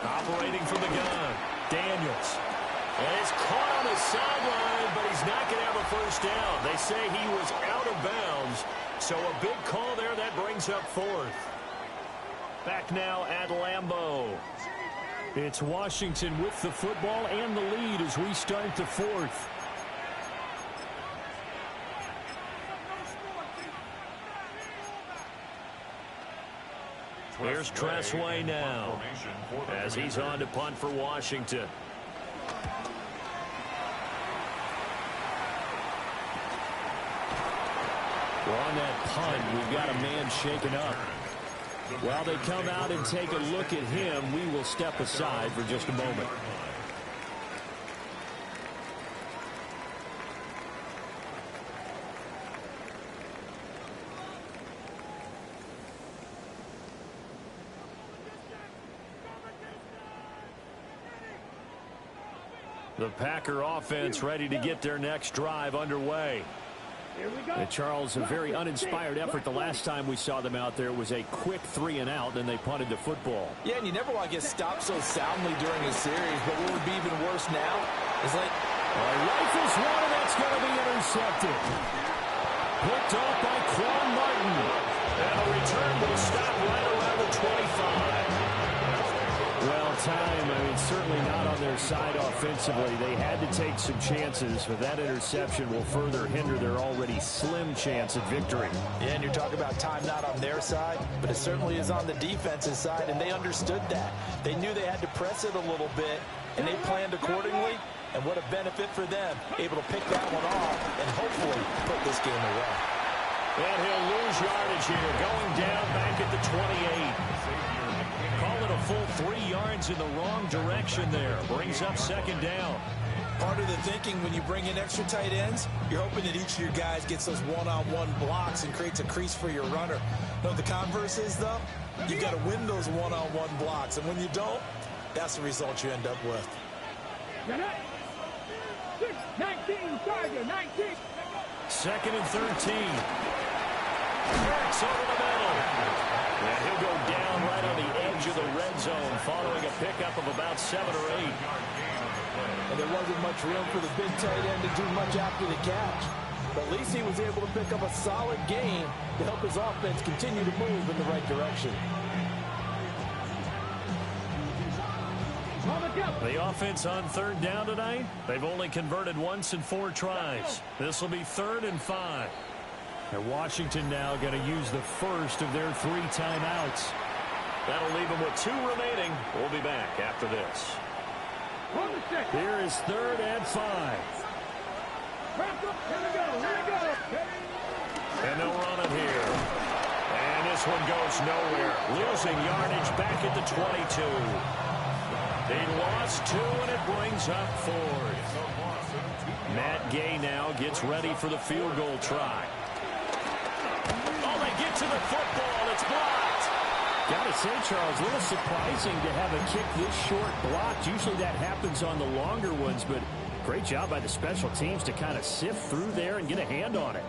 Operating from the gun, Daniels. And it's caught on the sideline, but he's not going to have a first down. They say he was out of bounds, so a big call there that brings up 4th. Back now at Lambeau. It's Washington with the football and the lead as we start the 4th. Here's Tressway now as he's on to punt for Washington. Well, on that punt, we've got a man shaken up. While they come out and take a look at him, we will step aside for just a moment. The Packer offense ready to get their next drive underway. Charles, a very uninspired effort the last time we saw them out there. It was a quick 3 and out, then they punted the football. Yeah, and you never want to get stopped so soundly during a series, but what would be even worse now is like... Rifles one, and that's going to be intercepted. Picked off by Quan Martin. And the return will stop right around the 25. Well, time, certainly not on their side offensively. They had to take some chances, but that interception will further hinder their already slim chance at victory. Yeah, and you're talking about time not on their side, but it certainly is on the defensive side, and they understood that. They knew they had to press it a little bit, and they planned accordingly, And what a benefit for them, able to pick that one off and hopefully put this game away. And he'll lose yardage here, going down back at the 28. Call it a full 3 yards in the wrong direction there. Brings up second down. Part of the thinking when you bring in extra tight ends, you're hoping that each of your guys gets those one-on-one blocks and creates a crease for your runner. No, the converse is, though, you've got to win those one-on-one blocks. And when you don't, that's the result you end up with. 19, Charger, 19. Second and 13. Eric's over the middle. And he'll go down right on the edge of the red zone following a pickup of about 7 or 8. And there wasn't much room for the big tight end to do much after the catch. But at least he was able to pick up a solid gain to help his offense continue to move in the right direction. The offense on third down tonight, they've only converted once in 4 tries. This will be 3rd and 5. And Washington now going to use the first of their 3 timeouts. That'll leave them with 2 remaining. We'll be back after this. Here is 3rd and 5. And they'll run it here. And this one goes nowhere. Losing yardage back at the 22. They lost 2, and it brings up 4th. Matt Gay now gets ready for the field goal try. Oh, they get to the football. It's blocked. Gotta say, Charles, a little surprising to have a kick this short blocked. Usually that happens on the longer ones, but great job by the special teams to kind of sift through there and get a hand on it.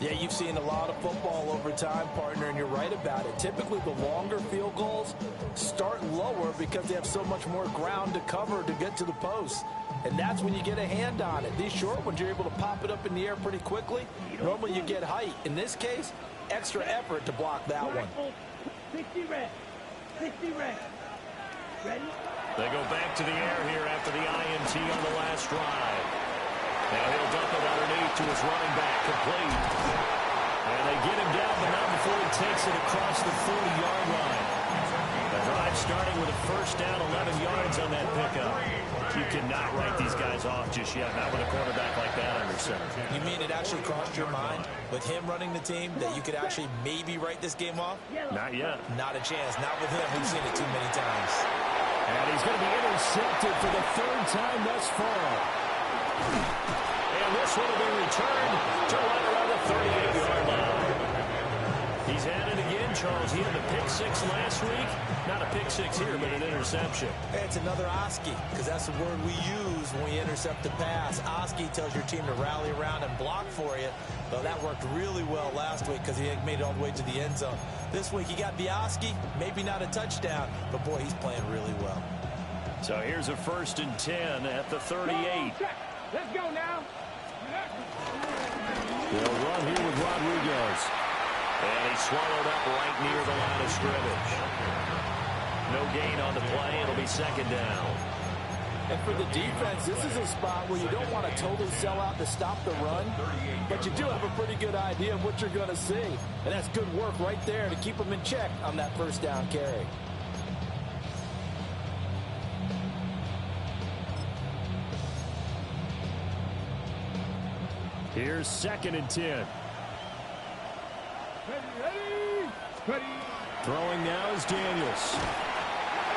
Yeah, you've seen a lot of football over time, partner, and you're right about it. Typically, the longer field goals start lower because they have so much more ground to cover to get to the post. And that's when you get a hand on it. These short ones, you're able to pop it up in the air pretty quickly. Normally, you get height. In this case, extra effort to block that one. 60 red. 60 red. Ready? They go back to the air here after the INT on the last drive. Now he'll dump it underneath to his running back, complete. And they get him down, but not before he takes it across the 40-yard line. The drive starting with a first down, 11 yards on that pickup. You cannot write these guys off just yet, not with a quarterback like that under center. You mean it actually crossed your mind with him running the team that you could actually maybe write this game off? Not yet. Not a chance. Not with him. We've seen it too many times. And he's going to be intercepted for the 3rd time thus far. And this one will be returned to right around the 38-yard line. He's at it again, Charles. He had a pick 6 last week. Not a pick 6 here, but an interception. It's another Oski, because that's the word we use when we intercept a pass. Oski tells your team to rally around and block for you. Though that worked really well last week because he had made it all the way to the end zone. This week he got the Oski, maybe not a touchdown, but boy, he's playing really well. So here's a 1st and 10 at the 38. Let's go now. They'll run here with Rodriguez. And he's swallowed up right near the line of scrimmage. No gain on the play. It'll be 2nd down. And for the defense, this is a spot where you don't want to totally sell out to stop the run, but you do have a pretty good idea of what you're going to see. And that's good work right there to keep them in check on that 1st down carry. Here's 2nd and 10. Ready. Throwing now is Daniels.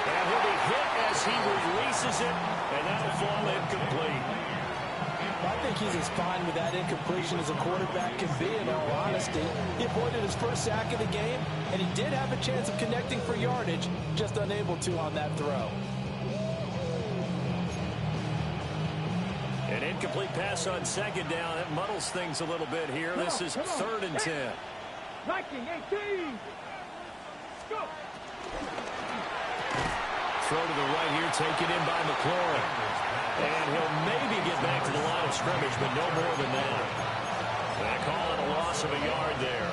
And he'll be hit as he releases it, and that'll fall incomplete. I think he's as fine with that incompletion as a quarterback can be, in all honesty. He avoided his first sack of the game, and he did have a chance of connecting for yardage, just unable to on that throw. An incomplete pass on 2nd down. That muddles things a little bit here. This is 3rd and 10. 19-18. Go. Throw to the right here, taken in by McLaurin. And he'll maybe get back to the line of scrimmage, but no more than that. They call it a loss of a yard there.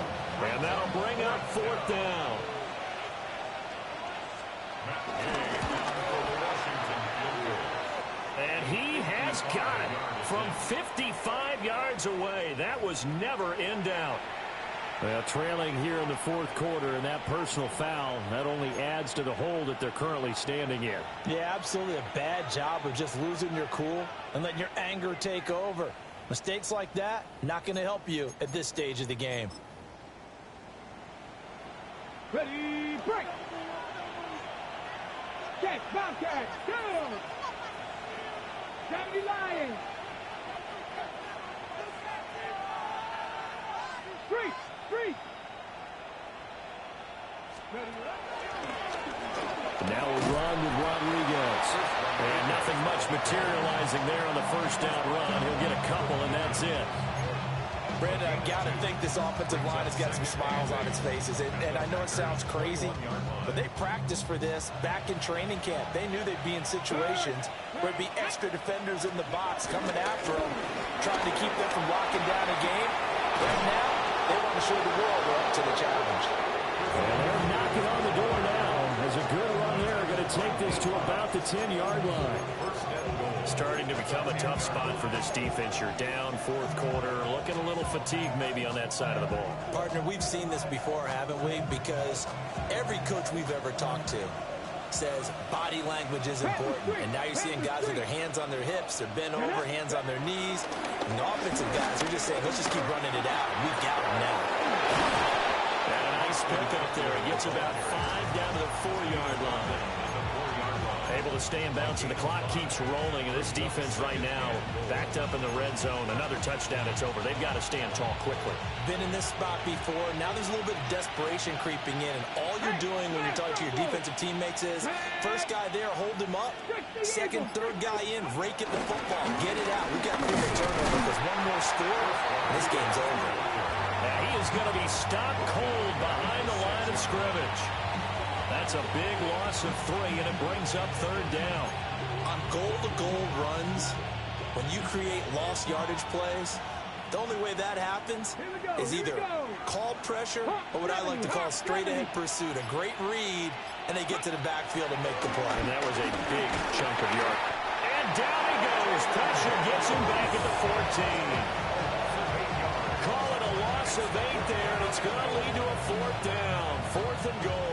And that'll bring up 4th down. And he has got it from 55 yards away. That was never in doubt. Well, trailing here in the fourth quarter, and that personal foul, that only adds to the hole that they're currently standing in. Yeah, absolutely a bad job of just losing your cool and letting your anger take over. Mistakes like that, not going to help you at this stage of the game. Ready, break! Check, Bobcat, go! 70 Lions! Street! Now a run with Rodriguez. And nothing much materializing there on the first down run. He'll get a couple, and that's it. Brandon, I've got to think this offensive line has got some smiles on its faces. And I know it sounds crazy, but they practiced for this back in training camp. They knew they'd be in situations where it'd be extra defenders in the box coming after them, trying to keep them from locking down a game. Right now, they want to show the world they're up to the challenge. And they're knocking on the door now. As a good run there, going to take this to about the 10-yard line. Starting to become a tough spot for this defense. You're down fourth quarter, looking a little fatigued maybe on that side of the ball. Partner, we've seen this before, haven't we? Because every coach we've ever talked to says body language is important. And now you're seeing guys with their hands on their hips, they're bent over, hands on their knees. And the offensive guys are just saying, let's just keep running it out. We've got them now. And a nice pick up there. He gets about 5 down to the 4-yard line. Able to stay in bounds, and the clock keeps rolling. And this defense right now backed up in the red zone. Another touchdown, it's over. They've got to stand tall quickly. Been in this spot before. Now there's a little bit of desperation creeping in. And all you're doing when you're talking to your defensive teammates is, first guy there, hold him up. Second, third guy in, rake at the football. Get it out. We've got to create a turnover because one more score, and this game's over. Now he is going to be stopped cold behind the line of scrimmage. That's a big loss of 3, and it brings up third down. On goal-to-goal runs, when you create lost yardage plays, the only way that happens is either call pressure or what I like to call straight-ahead pursuit. A great read, and they get to the backfield and make the play. And that was a big chunk of yard. And down he goes. Pressure gets him back at the 14. Call it a loss of 8 there, and it's going to lead to a fourth down. 4th and goal.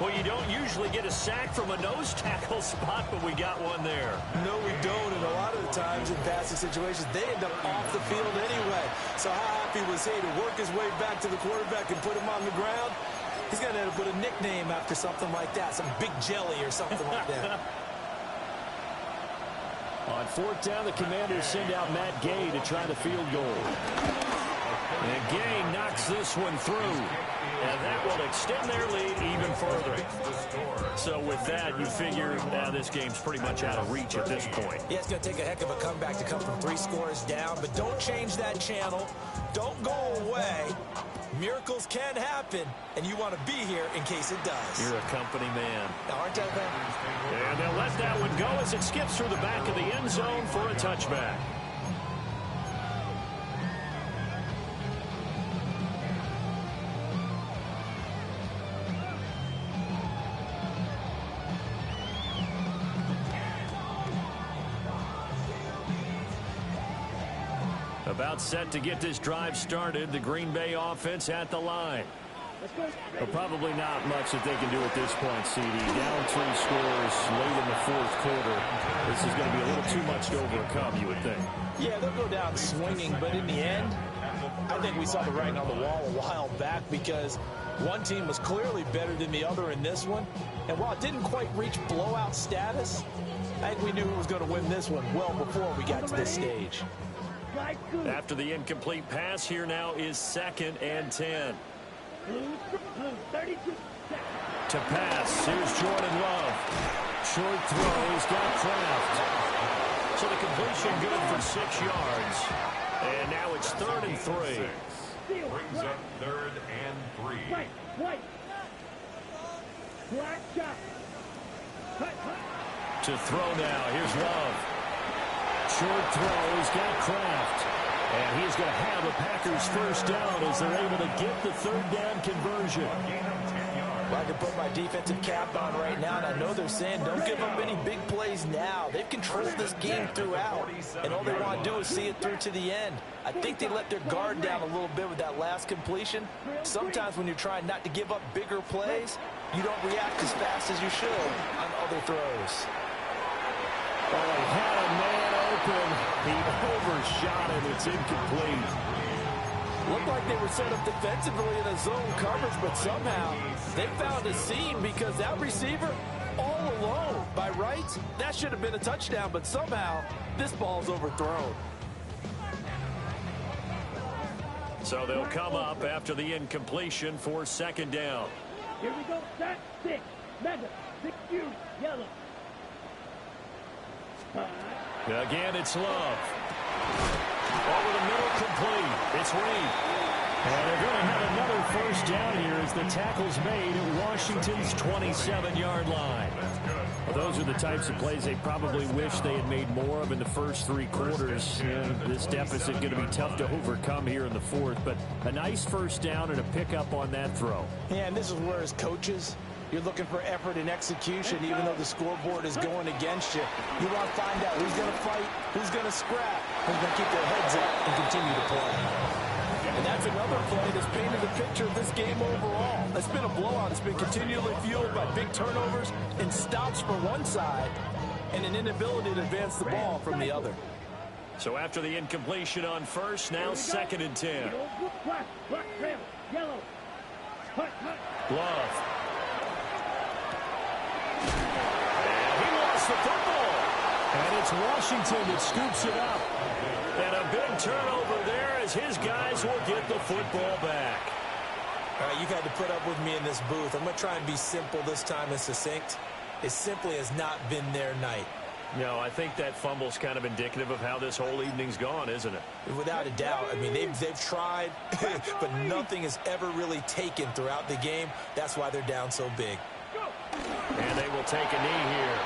Well, you don't usually get a sack from a nose tackle spot, but we got one there. No, we don't, and a lot of the times in passing situations, they end up off the field anyway. So how happy was he to work his way back to the quarterback and put him on the ground? He's going to end up with a nickname after something like that, some Big Jelly or something like that. On 4th down, the Commanders send out Matt Gay to try the field goal. And Gay knocks this one through. And that will extend their lead even further. So with that, you figure this game's pretty much out of reach at this point. Yeah, it's going to take a heck of a comeback to come from 3 scores down. But don't change that channel. Don't go away. Miracles can happen, and you want to be here in case it does. You're a company man. Aren't I, Ben? And they'll let that one go as it skips through the back of the end zone for a touchback. About set to get this drive started. The Green Bay offense at the line. Well, probably not much that they can do at this point, CD. Down 3 scores late in the fourth quarter. This is going to be a little too much to overcome, you would think. Yeah, they'll go down swinging, but in the end, I think we saw the writing on the wall a while back because one team was clearly better than the other in this one. And while it didn't quite reach blowout status, I think we knew who was going to win this one well before we got to this stage. After the incomplete pass, here now is 2nd and 10. To pass, here's Jordan Love. Short throw, he's got Kraft. So the completion good for 6 yards. And now it's 3rd and 3. Brings up 3rd and 3. To throw now, here's Love. Short throw, he's got Kraft. And he's going to have the Packers first down as they're able to get the 3rd down conversion. Well, I can put my defensive cap on right now, and I know they're saying don't give up any big plays now. They've controlled this game throughout, and all they want to do is see it through to the end. I think they let their guard down a little bit with that last completion. Sometimes when you're trying not to give up bigger plays, you don't react as fast as you should on other throws. Well, he had a man open. He overshot it. It's incomplete. Looked like they were set up defensively in a zone coverage, but somehow they found a seam because that receiver all alone. By rights, that should have been a touchdown, but somehow this ball's overthrown. So they'll come up after the incompletion for second down. Here we go. Set 6. Mega. 6U. Yellow. Again, it's Love. Over the middle, complete. It's Reed. And they're going to have another first down here as the tackle's made at Washington's 27-yard line. Well, those are the types of plays they probably wish they had made more of in the first 3 quarters. And this deficit going to be tough to overcome here in the fourth. But a nice first down and a pickup on that throw. Yeah, and this is where, as coaches, you're looking for effort and execution, even though the scoreboard is going against you. You want to find out who's going to fight, who's going to scrap, who's going to keep their heads up and continue to play. And that's another play that's painted a picture of this game overall. It's been a blowout. It's been continually fueled by big turnovers and stops for one side and an inability to advance the ball from the other. So after the incompletion on first, now 2nd and 10. Yellow. Love. And he lost the football. And it's Washington that scoops it up. And a big turnover there as his guys will get the football back. All right, you've had to put up with me in this booth. I'm going to try and be simple this time and succinct. It simply has not been their night. No, I think that fumble's kind of indicative of how this whole evening's gone, isn't it? Without a doubt. I mean, they've tried, but nothing has ever really taken throughout the game. That's why they're down so big. And they will take a knee here.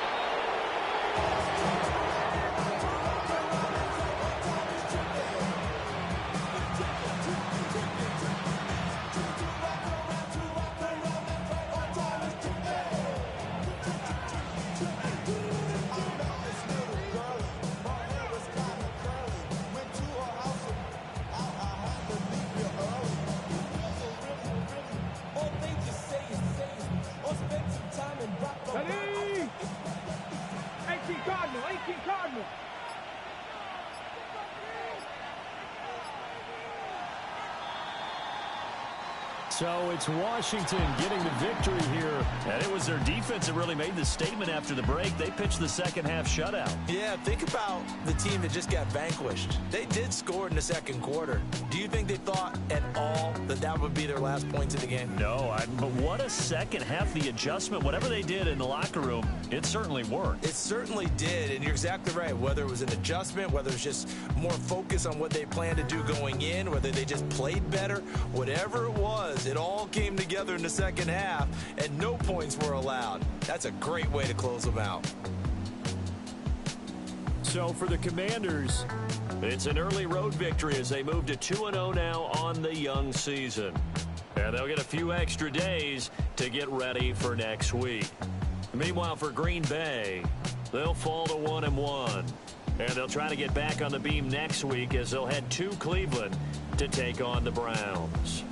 So it's Washington getting the victory here. And it was their defense that really made the statement after the break. They pitched the second half shutout. Yeah, think about the team that just got vanquished. They did score in the second quarter. Do you think they thought at all that that would be their last points of the game? No, but what a second half. The adjustment, whatever they did in the locker room, it certainly worked. It certainly did, and you're exactly right. Whether it was an adjustment, whether it was just more focus on what they planned to do going in, whether they just played better, whatever it was, it all came together in the second half, and no points were allowed. That's a great way to close them out. So for the Commanders, it's an early road victory as they move to 2-0 now on the young season. And they'll get a few extra days to get ready for next week. Meanwhile, for Green Bay, they'll fall to 1-1. And they'll try to get back on the beam next week as they'll head to Cleveland to take on the Browns.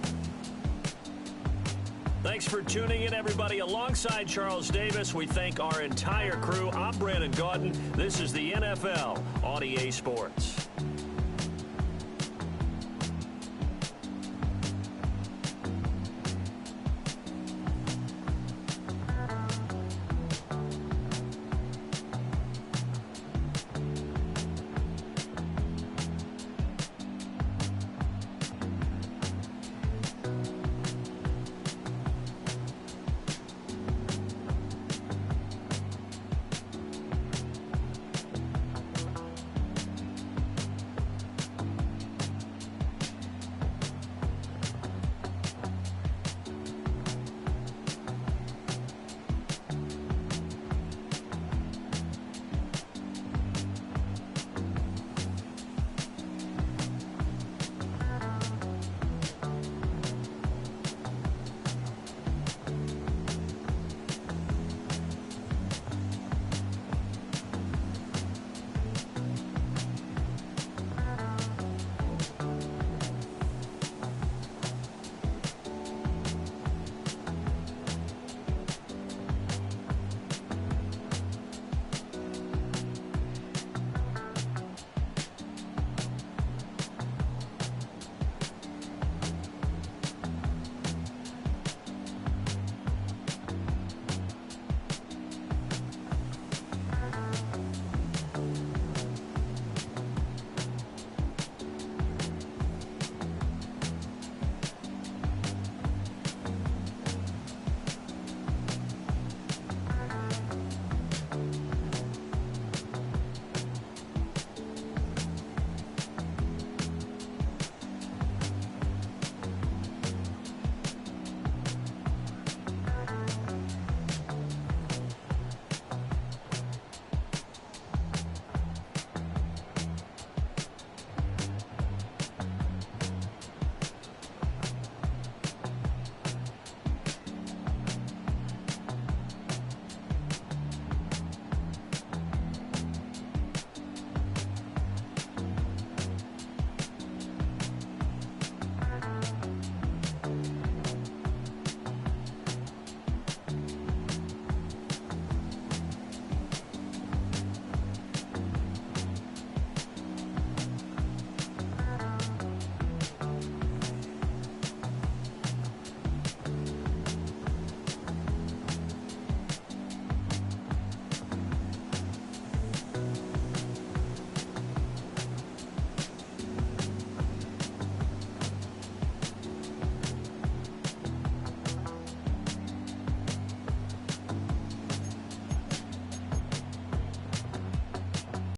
Thanks for tuning in, everybody. Alongside Charles Davis, we thank our entire crew. I'm Brandon Gaudin. This is the NFL on EA Sports.